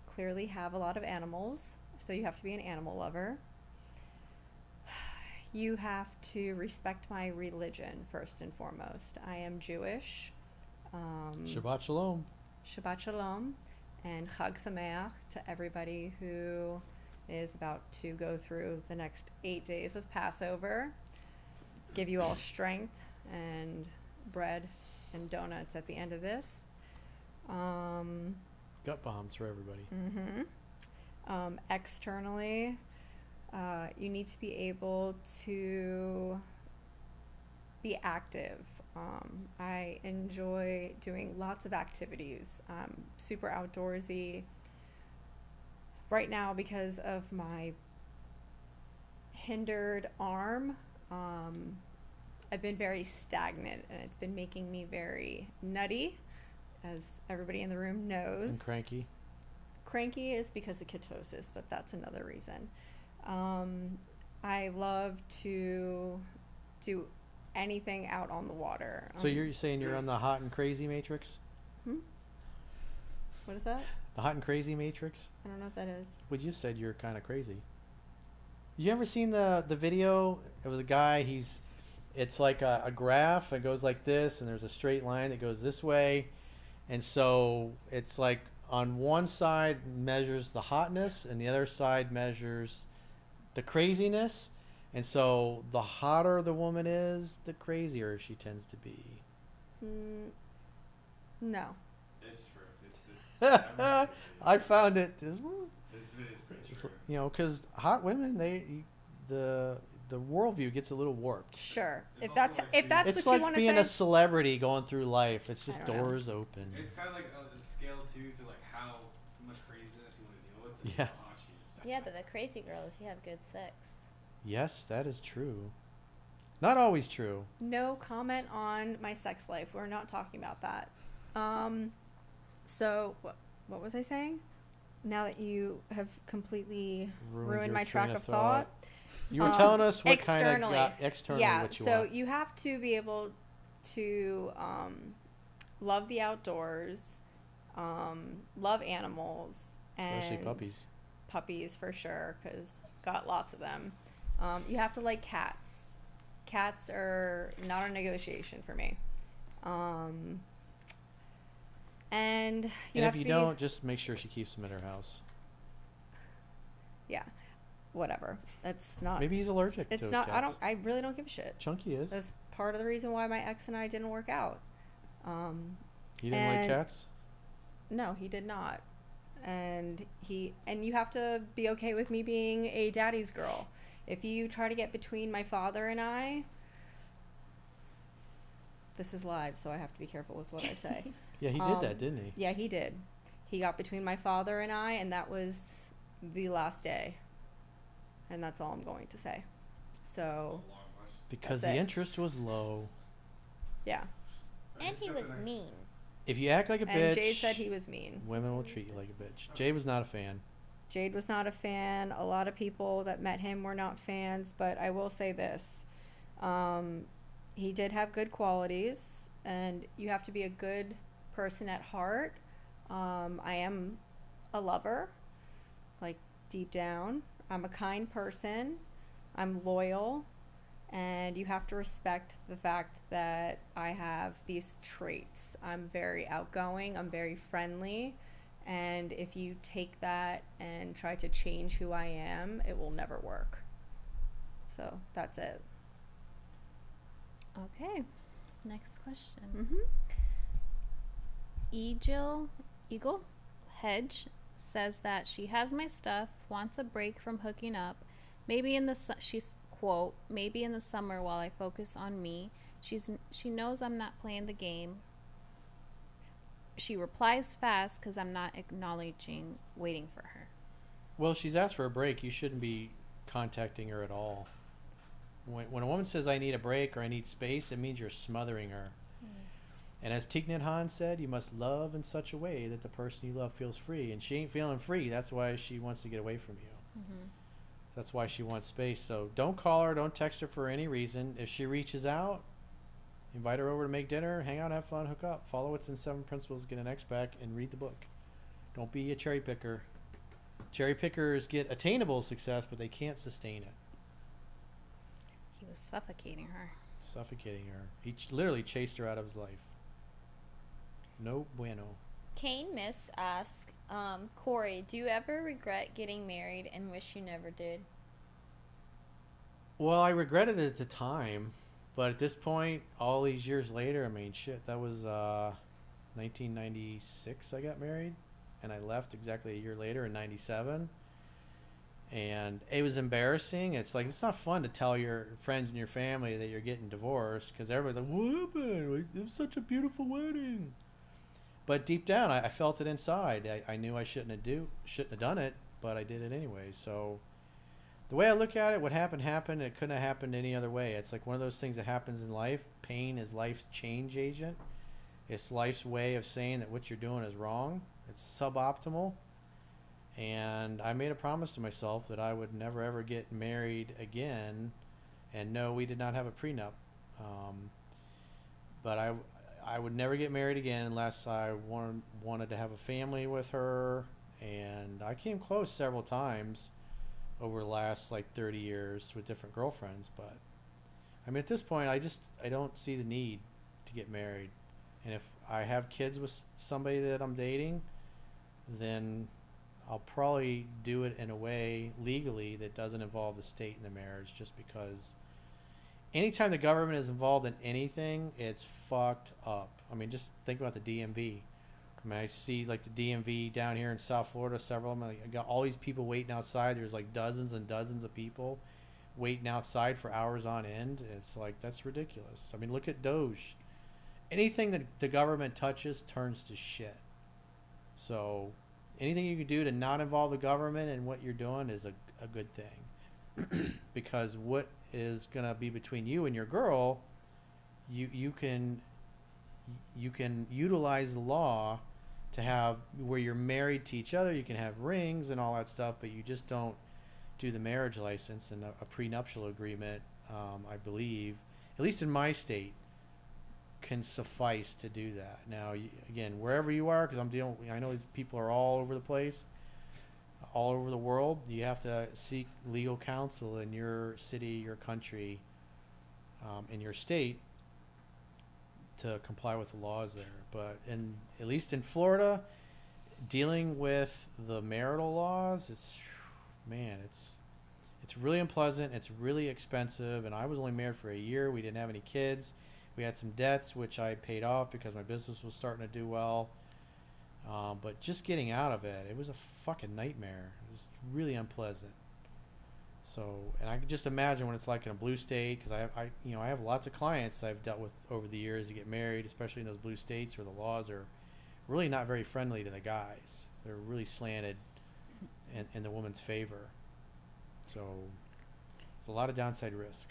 clearly have a lot of animals, so you have to be an animal lover. You have to respect my religion first and foremost. I am Jewish. Shabbat Shalom. Shabbat Shalom and Chag Sameach to everybody who is about to go through the next 8 days of Passover. Give you all strength and bread and donuts at the end of this. Gut bombs for everybody. Externally, you need to be able to be active. I enjoy doing lots of activities. I'm super outdoorsy. Right now, because of my hindered arm, I've been very stagnant, and it's been making me very nutty, as everybody in the room knows. And cranky. Cranky is because of ketosis, but that's another reason. I love to do anything out on the water. So you're saying you're on the hot and crazy matrix? What is that? The hot and crazy matrix? I don't know what that is. Well, you said you're kind of crazy. You ever seen the video? It was a guy, it's like a graph. It goes like this, and there's a straight line that goes this way. And so it's like on one side measures the hotness, and the other side measures the craziness. And so the hotter the woman is, the crazier she tends to be. No. It's true. I found it. This video is pretty true. Because hot women, the worldview gets a little warped. Sure. It's If that's also like if that's It's what like you want to being say. a celebrity going through life. It's just I don't know. doors open. It's kind of like a scale too to like how much craziness you want to deal with. Yeah. How hot she is. Yeah, but the crazy girls, you have good sex. Yes, that is true. Not always true. No comment on my sex life. We're not talking about that. So what was I saying? now that you have completely ruined your my train track of of thought. You were telling us what kind of Externally. externally Yeah, what you so want. you have to be able to love the outdoors, love animals, and Especially puppies. Puppies for sure, because got lots of them. You have to like cats. Cats are not a negotiation for me. And And if you don't, just make sure she keeps them at her house. Yeah, whatever. That's not. Maybe he's allergic It's to not. cats. I really don't give a shit. Chunky is. That's part of the reason why my ex and I didn't work out. He didn't like cats? No, he did not. And you have to be okay with me being a daddy's girl. If you try to get between my father and I, this is live, so I have to be careful with what I say. Yeah, he did that, didn't he? Yeah, he did. He got between my father and I, and that was the last day. And that's all I'm going to say. So, Because that's the it. interest was low. yeah. And he was mean. If you act like a bitch, And Jade said he was mean. women will treat you like a bitch. Jade was not a fan. Jade was not a fan. A lot of people that met him were not fans, but I will say this. He did have good qualities, and you have to be a good person at heart. I am a lover, like deep down. I'm a kind person. I'm loyal, and you have to respect the fact that I have these traits. I'm very outgoing. I'm very friendly. And if you take that and try to change who I am, it will never work. So that's it. Okay. Next question. Mm-hmm. Eagle Hedge says that she has my stuff, wants a break from hooking up. Maybe in the she's quote, maybe in the summer while I focus on me. She knows I'm not playing the game. She replies fast because I'm not acknowledging waiting for her. Well, she's asked for a break. You shouldn't be contacting her at all. When a woman says, I need a break or I need space, it means you're smothering her. And as Thich Nhat Hanh said, you must love in such a way that the person you love feels free. And she ain't feeling free. That's why she wants to get away from you. Mm-hmm. That's why she wants space. So don't call her. Don't text her for any reason. If she reaches out, invite her over to make dinner, hang out, have fun, hook up. Follow what's in 7 Principles, get an X back, and read the book. Don't be a cherry picker. Cherry pickers get attainable success, but they can't sustain it. He was suffocating her. Suffocating her. He literally chased her out of his life. No bueno. Kane Miss asks, Corey, do you ever regret getting married and wish you never did? Well, I regretted it at the time, but at this point, all these years later, I mean, shit, that was 1996 I got married, and I left exactly a year later in 97. And it was embarrassing. It's like, it's not fun to tell your friends and your family that you're getting divorced, because everybody's like, what happened? It was such a beautiful wedding. But deep down, I felt it inside. I knew I shouldn't have done it, but I did it anyway. So the way I look at it, what happened happened. It couldn't have happened any other way. It's like one of those things that happens in life. Pain is life's change agent. It's life's way of saying that what you're doing is wrong. It's suboptimal. And I made a promise to myself that I would never ever get married again. And no, we did not have a prenup. But I would never get married again unless I wanted to have a family with her. And I came close several times over the last like 30 years with different girlfriends. But I mean, at this point, I don't see the need to get married. And if I have kids with somebody that I'm dating, then I'll probably do it in a way legally that doesn't involve the state in the marriage, just because anytime the government is involved in anything, it's fucked up. I mean, just think about the DMV. I mean, I see like the DMV down here in South Florida, several of them. I got all these people waiting outside. There's like dozens and dozens of people waiting outside for hours on end. It's like, that's ridiculous. I mean, look at Doge. Anything that the government touches turns to shit. So anything you can do to not involve the government in what you're doing is a good thing. Because what is going to be between you and your girl, you can utilize the law to have where you're married to each other. You can have rings and all that stuff, but you just don't do the marriage license and a prenuptial agreement. I believe, at least in my state, can suffice to do that. Now, again, wherever you are, because I know these people are all over the place, all over the world. You have to seek legal counsel in your city, your country, in your state, to comply with the laws there. But at least in Florida, dealing with the marital laws, it's really unpleasant. It's really expensive. And I was only married for a year. We didn't have any kids. We had some debts, which I paid off because my business was starting to do well. But just getting out of it, it was a fucking nightmare. It was really unpleasant. So, and I can just imagine what it's like in a blue state, because I have lots of clients I've dealt with over the years to get married, especially in those blue states where the laws are really not very friendly to the guys. They're really slanted in the woman's favor. So, it's a lot of downside risk.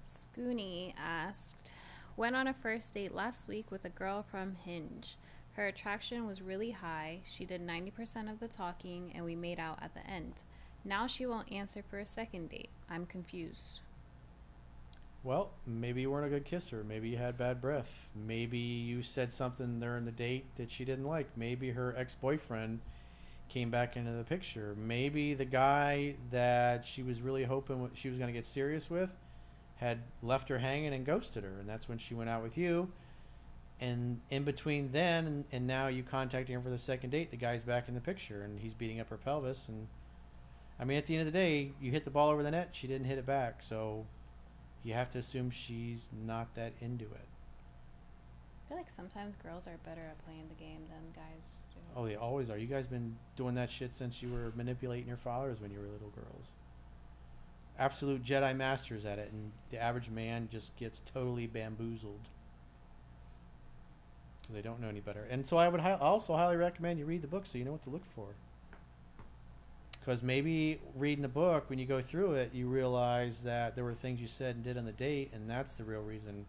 Scooney asked, went on a first date last week with a girl from Hinge. Her attraction was really high. She did 90% of the talking, and we made out at the end. Now she won't answer for a second date. I'm confused. Well, maybe you weren't a good kisser. Maybe you had bad breath. Maybe you said something during the date that she didn't like. Maybe her ex-boyfriend came back into the picture. Maybe the guy that she was really hoping she was going to get serious with had left her hanging and ghosted her, and that's when she went out with you. And in between then and now, you contacting her for the second date, the guy's back in the picture, and he's beating up her pelvis. And I mean, at the end of the day, you hit the ball over the net, she didn't hit it back, so you have to assume she's not that into it. I feel like sometimes girls are better at playing the game than guys do. Oh, they always are. You guys been doing that shit since you were manipulating your fathers when you were little girls. Absolute Jedi masters at it, and the average man just gets totally bamboozled because they don't know any better. And so I would also highly recommend you read the book so you know what to look for. Because maybe reading the book, when you go through it, you realize that there were things you said and did on the date, and that's the real reason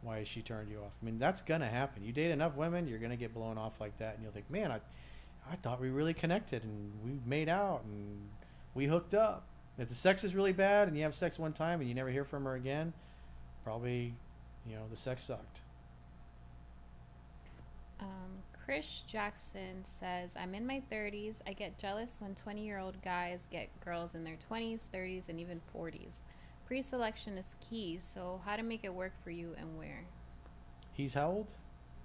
why she turned you off. I mean, that's going to happen. You date enough women, you're going to get blown off like that, and you'll think, man, I thought we really connected, and we made out, and we hooked up. If the sex is really bad, and you have sex one time, and you never hear from her again, probably, the sex sucked. Chris Jackson says, I'm in my 30s. I get jealous when 20-year-old guys get girls in their 20s, 30s, and even 40s. Pre-selection is key, so how to make it work for you and where? He's how old?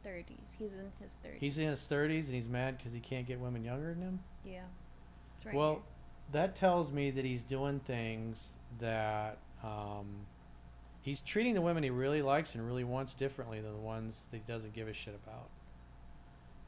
30s. He's in his 30s. He's in his 30s, and he's mad because he can't get women younger than him? Yeah. It's right Well, here. that tells me that he's doing things that he's treating the women he really likes and really wants differently than the ones that he doesn't give a shit about.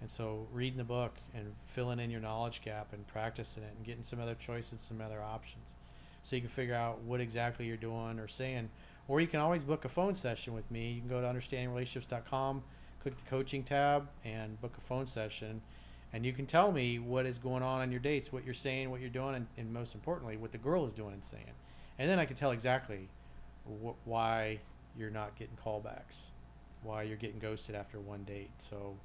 And so reading the book and filling in your knowledge gap and practicing it and getting some other choices, some other options, so you can figure out what exactly you're doing or saying. Or you can always book a phone session with me. You can go to understandingrelationships.com, click the coaching tab, and book a phone session. And you can tell me what is going on your dates, what you're saying, what you're doing, and most importantly, what the girl is doing and saying. And then I can tell exactly why you're not getting callbacks, why you're getting ghosted after one date. So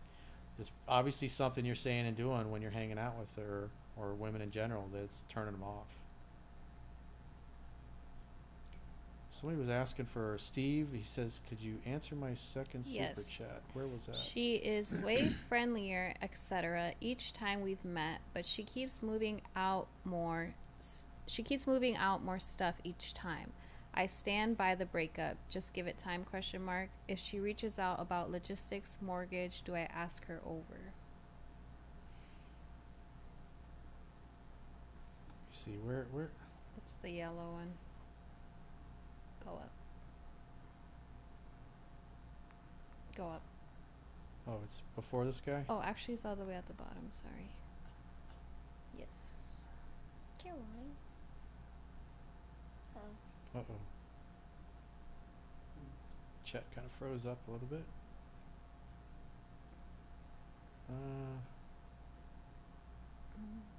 there's obviously something you're saying and doing when you're hanging out with her or women in general that's turning them off. Somebody was asking for Steve. He says, could you answer my second super chat? Where was that? She is way friendlier, etc. each time we've met, but she keeps moving out more. She keeps moving out more stuff each time. I stand by the breakup. Just give it time, ? If she reaches out about logistics, mortgage, do I ask her over? You see, where? It's the yellow one. Go up. Go up. Oh, it's before this guy? Oh, actually, it's all the way at the bottom. Sorry. Yes. Caroline. Oh. Uh-oh. Chat kind of froze up a little bit.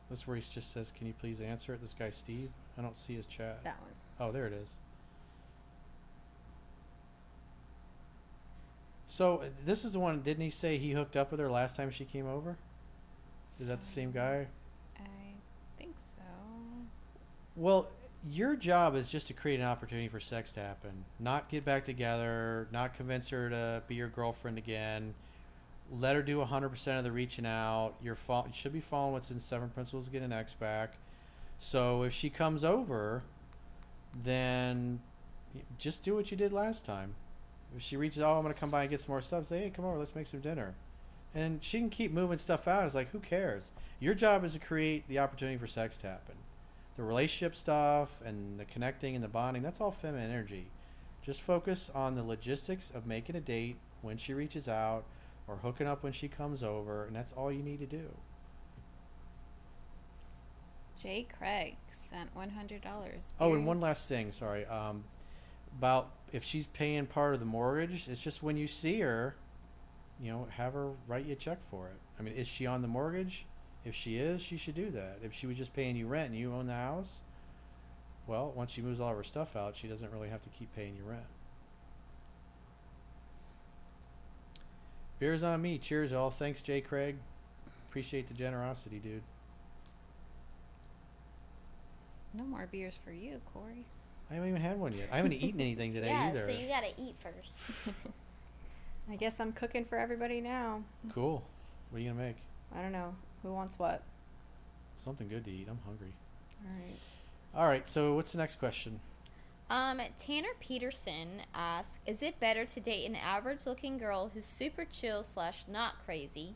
That's where he just says, can you please answer it? This guy, Steve? I don't see his chat. That one. Oh, there it is. So this is the one. Didn't he say he hooked up with her last time she came over? Is that the same guy? I think so. Well, your job is just to create an opportunity for sex to happen. Not get back together. Not convince her to be your girlfriend again. Let her do 100% of the reaching out. You should be following what's in 7 Principles to Get an Ex Back. So if she comes over, then just do what you did last time. If she reaches out, I'm going to come by and get some more stuff. Say, hey, come over, let's make some dinner. And she can keep moving stuff out. It's like, who cares? Your job is to create the opportunity for sex to happen. The relationship stuff and the connecting and the bonding, that's all feminine energy. Just focus on the logistics of making a date when she reaches out or hooking up when she comes over, and that's all you need to do. Jay Craig sent $100. Oh, and one last thing, sorry. About if she's paying part of the mortgage, it's just when you see her, have her write you a check for it. I mean, is she on the mortgage? If she is, she should do that. If she was just paying you rent and you own the house, well, once she moves all of her stuff out, she doesn't really have to keep paying you rent. Beer's on me. Cheers, all. Thanks, Jay Craig. Appreciate the generosity, dude. No more beers for you, Corey. I haven't even had one yet. I haven't eaten anything today either. So you gotta eat first. I guess I'm cooking for everybody now. Cool. What are you gonna make? I don't know. Who wants what? Something good to eat. I'm hungry. All right. All right. So what's the next question? Tanner Peterson asks, is it better to date an average-looking girl who's super chill / not crazy,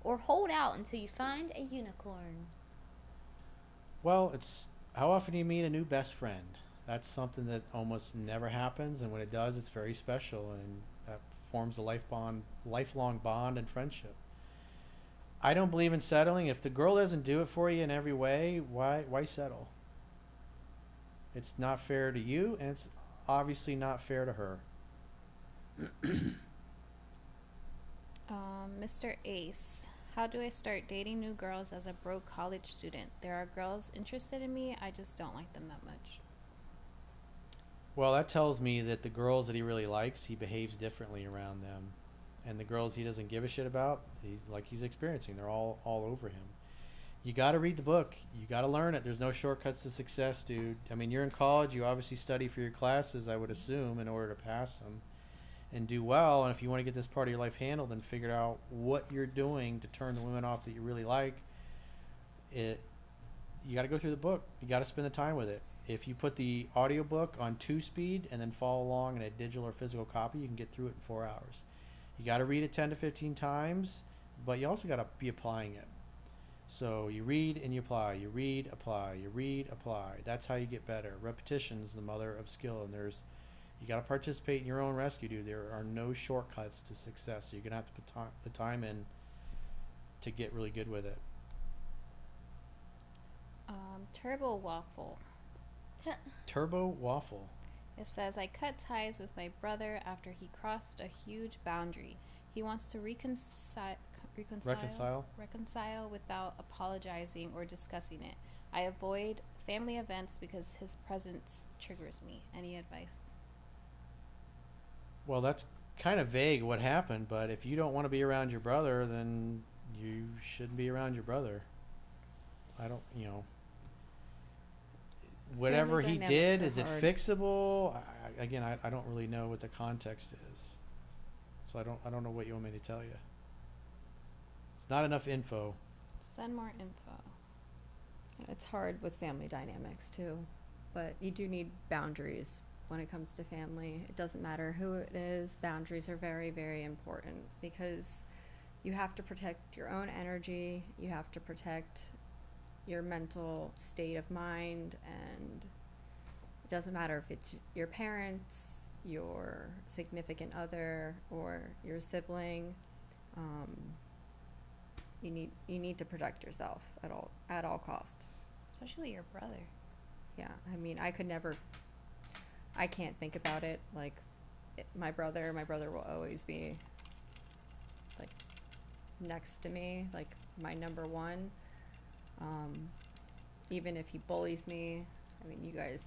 or hold out until you find a unicorn? Well, it's how often do you meet a new best friend? That's something that almost never happens, and when it does, it's very special, and that forms a lifelong bond and friendship. I don't believe in settling. If the girl doesn't do it for you in every way, why settle? It's not fair to you, and it's obviously not fair to her. Mr. Ace, how do I start dating new girls as a broke college student? There are girls interested in me, I just don't like them that much. Well, that tells me that the girls that he really likes, he behaves differently around them. And the girls he doesn't give a shit about, he's experiencing. They're all over him. You got to read the book. You got to learn it. There's no shortcuts to success, dude. I mean, you're in college. You obviously study for your classes, I would assume, in order to pass them and do well. And if you want to get this part of your life handled and figure out what you're doing to turn the women off that you really like, you got to go through the book. You got to spend the time with it. If you put the audiobook on 2-speed and then follow along in a digital or physical copy, you can get through it in 4 hours. You got to read it 10 to 15 times, but you also got to be applying it. So you read and you apply. You read, apply. You read, apply. That's how you get better. Repetition is the mother of skill, and you got to participate in your own rescue, dude. There are no shortcuts to success. So you're gonna have to put the time in to get really good with it. Turbo Waffle. Turbo Waffle. It says, I cut ties with my brother after he crossed a huge boundary. He wants to reconcile without apologizing or discussing it. I avoid family events because his presence triggers me. Any advice? Well, that's kind of vague what happened, but if you don't want to be around your brother, then you shouldn't be around your brother. Whatever he did, is it fixable? I don't really know what the context is. So I don't know what you want me to tell you. It's not enough info. Send more info. It's hard with family dynamics too, but you do need boundaries when it comes to family. It doesn't matter who it is. Boundaries are very, very important because you have to protect your own energy. You have to protect your mental state of mind, and it doesn't matter if it's your parents, your significant other, or your sibling. You need to protect yourself at all cost. Especially your brother. Yeah, I mean, I can't think about it like my brother will always be like next to me, like my number one. Even if he bullies me, I mean, you guys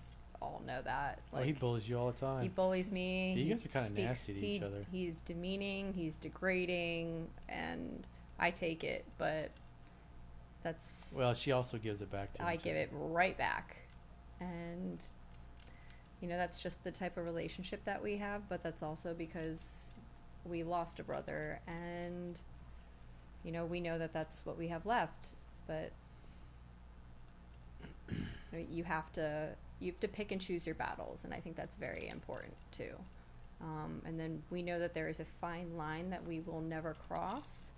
all know that. Well, he bullies you all the time. He bullies me. You he guys are kind of speaks- nasty to each other. He's demeaning, he's degrading, and I take it, but that's... Well, she also gives it back to him. I too. give it right back. And, you know, that's just the type of relationship that we have, but that's also because we lost a brother, and, you know, we know that that's what we have left, but you have to pick and choose your battles, and I think that's very important too. And then we know that there is a fine line that we will never cross,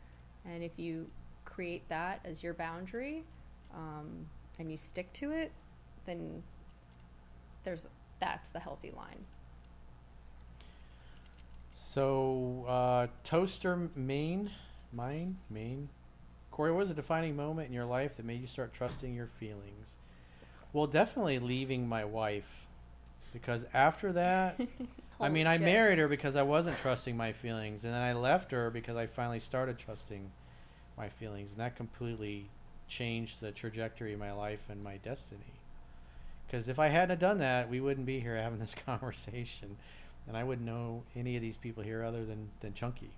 and if you create that as your boundary, and you stick to it, then that's the healthy line. So, Toaster Maine. Corey, what was a defining moment in your life that made you start trusting your feelings? Well, definitely leaving my wife, because after that, I mean, I married her because I wasn't trusting my feelings, and then I left her because I finally started trusting my feelings, and that completely changed the trajectory of my life and my destiny. Because if I hadn't done that, we wouldn't be here having this conversation, and I wouldn't know any of these people here other than Chunky.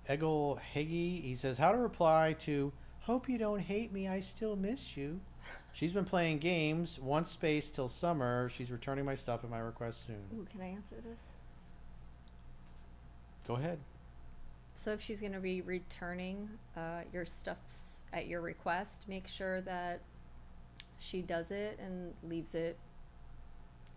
Egil Heggie, he says, how to reply to, hope you don't hate me, I still miss you. She's been playing games, one space till summer. She's returning my stuff at my request soon. Ooh, can I answer this? Go ahead. So if she's going to be returning your stuff at your request, make sure that she does it and leaves it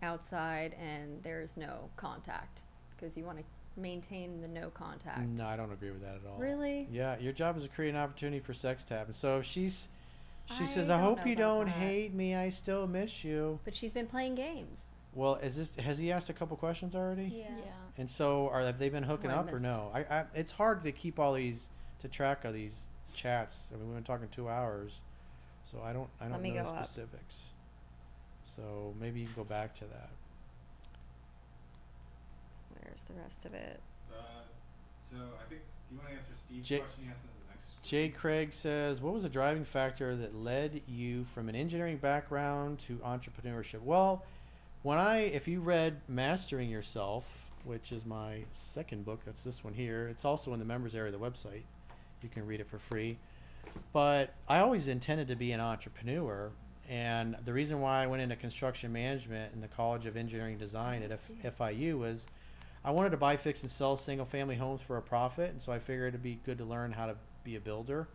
outside and there's no contact, because you want to maintain the no contact. No, I don't agree with that at all. Really? Yeah, your job is to create an opportunity for sex tap. And so if she says, I I don't hope know you about don't that. hate me, I still miss you. But she's been playing games. Well, has he asked a couple questions already? Yeah. And so have they been hooking Oh, I up or missed. no? It's hard to keep to track of these chats. I mean, we've been talking 2 hours, so I don't Let me know go the up. specifics. So maybe you can go back to that. Where's the rest of it? So I think, do you want to answer Steve's Ja- question? Yes, and the next. Jade Craig says, what was the driving factor that led you from an engineering background to entrepreneurship? Well, if you read Mastering Yourself, which is my second book, that's this one here. It's also in the members area of the website. You can read it for free. But I always intended to be an entrepreneur. And the reason why I went into construction management in the College of Engineering Design at FIU was I wanted to buy, fix, and sell single-family homes for a profit. And so I figured it'd be good to learn how to be a builder.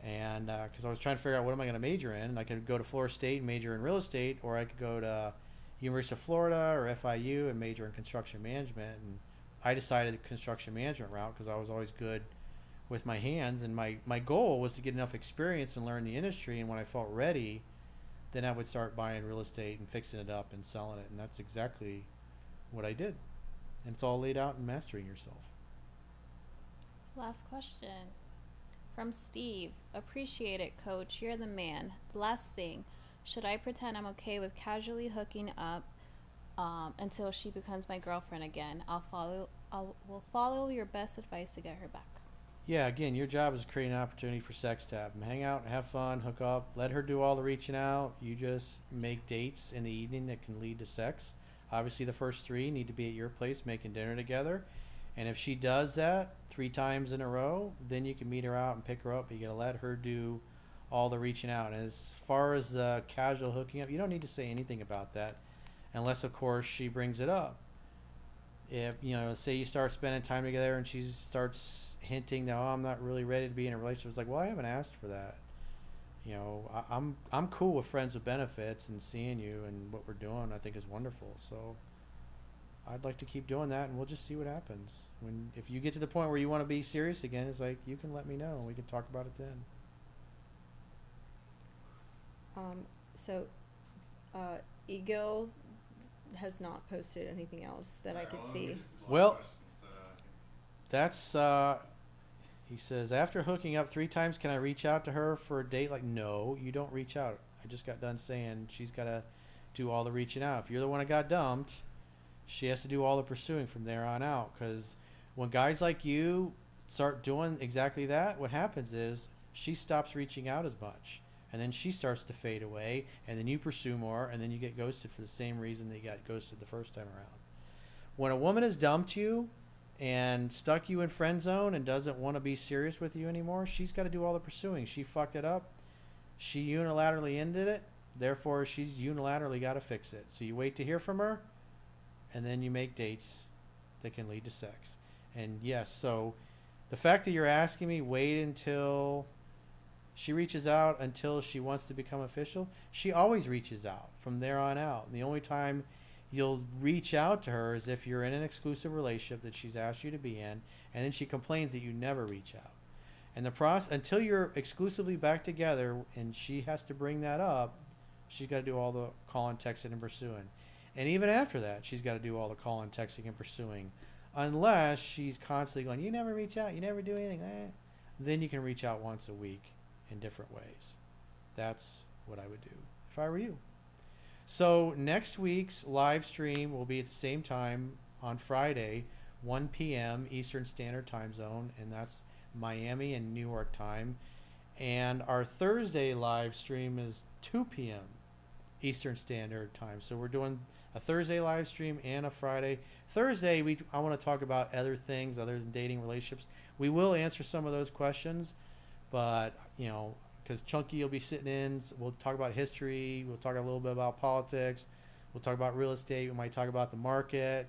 And because I was trying to figure out what am I going to major in. And I could go to Florida State and major in real estate, or I could go to University of Florida or FIU and major in construction management. And I decided the construction management route because I was always good with my hands. And my goal was to get enough experience and learn the industry. And when I felt ready, then I would start buying real estate and fixing it up and selling it. And that's exactly what I did. And it's all laid out in Mastering Yourself. Last question from Steve. Appreciate it, Coach. You're the man. Last thing, should I pretend I'm okay with casually hooking up until she becomes my girlfriend again? Will follow your best advice to get her back. Yeah, again, your job is to create an opportunity for sex tap. Hang out, have fun, hook up, let her do all the reaching out. You just make dates in the evening that can lead to sex. Obviously, the first 3 need to be at your place making dinner together. And if she does that 3 times in a row, then you can meet her out and pick her up. But you got to let her do all the reaching out. And as far as the casual hooking up, you don't need to say anything about that unless, of course, she brings it up. If, say you start spending time together and she starts hinting that, oh, I'm not really ready to be in a relationship. It's like, well, I haven't asked for that. I'm cool with friends with benefits, and seeing you and what we're doing I think is wonderful. So I'd like to keep doing that, and we'll just see what happens. If you get to the point where you want to be serious again, it's like, you can let me know and we can talk about it then. Ego has not posted anything else that I could see. Well, that's he says, after hooking up 3 times, can I reach out to her for a date? Like, no, you don't reach out. I just got done saying she's got to do all the reaching out. If you're the one that got dumped, she has to do all the pursuing from there on out. Because when guys like you start doing exactly that, what happens is she stops reaching out as much. and then she starts to fade away, and then you pursue more, and then you get ghosted for the same reason that you got ghosted the first time around. When a woman has dumped you and stuck you in friend zone and doesn't want to be serious with you anymore, she's got to do all the pursuing. She fucked it up. She unilaterally ended it. Therefore, she's unilaterally got to fix it. So you wait to hear from her, and then you make dates that can lead to sex. And yes, so the fact that you're asking me wait until she reaches out until she wants to become official, she always reaches out from there on out. And the only time you'll reach out to her is if you're in an exclusive relationship that she's asked you to be in, and then she complains that you never reach out. And the process, until you're exclusively back together and she has to bring that up, she's got to do all the calling, texting, and pursuing. And even after that, she's got to do all the calling, texting, and pursuing. Unless she's constantly going, you never reach out, you never do anything. Then you can reach out once a week in different ways. That's what I would do if I were you. So next week's live stream will be at the same time on Friday, 1 p.m. Eastern Standard Time Zone, and that's Miami and New York time. And our Thursday live stream is 2 p.m. Eastern Standard Time. So we're doing a Thursday live stream and a Friday. Thursday, I want to talk about other things other than dating, relationships. We will answer some of those questions, but, you know, because Chunky will be sitting in, so we'll talk about history. We'll talk a little bit about politics. We'll talk about real estate. We might talk about the market.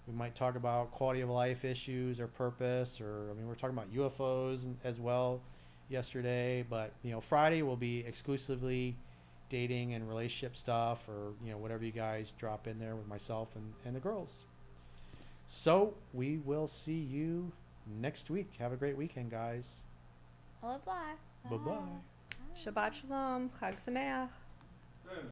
We might talk about quality of life issues or purpose, or, I mean, we're talking about UFOs as well yesterday. But, you know, Friday will be exclusively dating and relationship stuff, or, you know, whatever you guys drop in there with myself and the girls. So we will see you next week. Have a great weekend, guys. Au revoir. Bye-bye. Shabbat Shalom. Chag Sameach.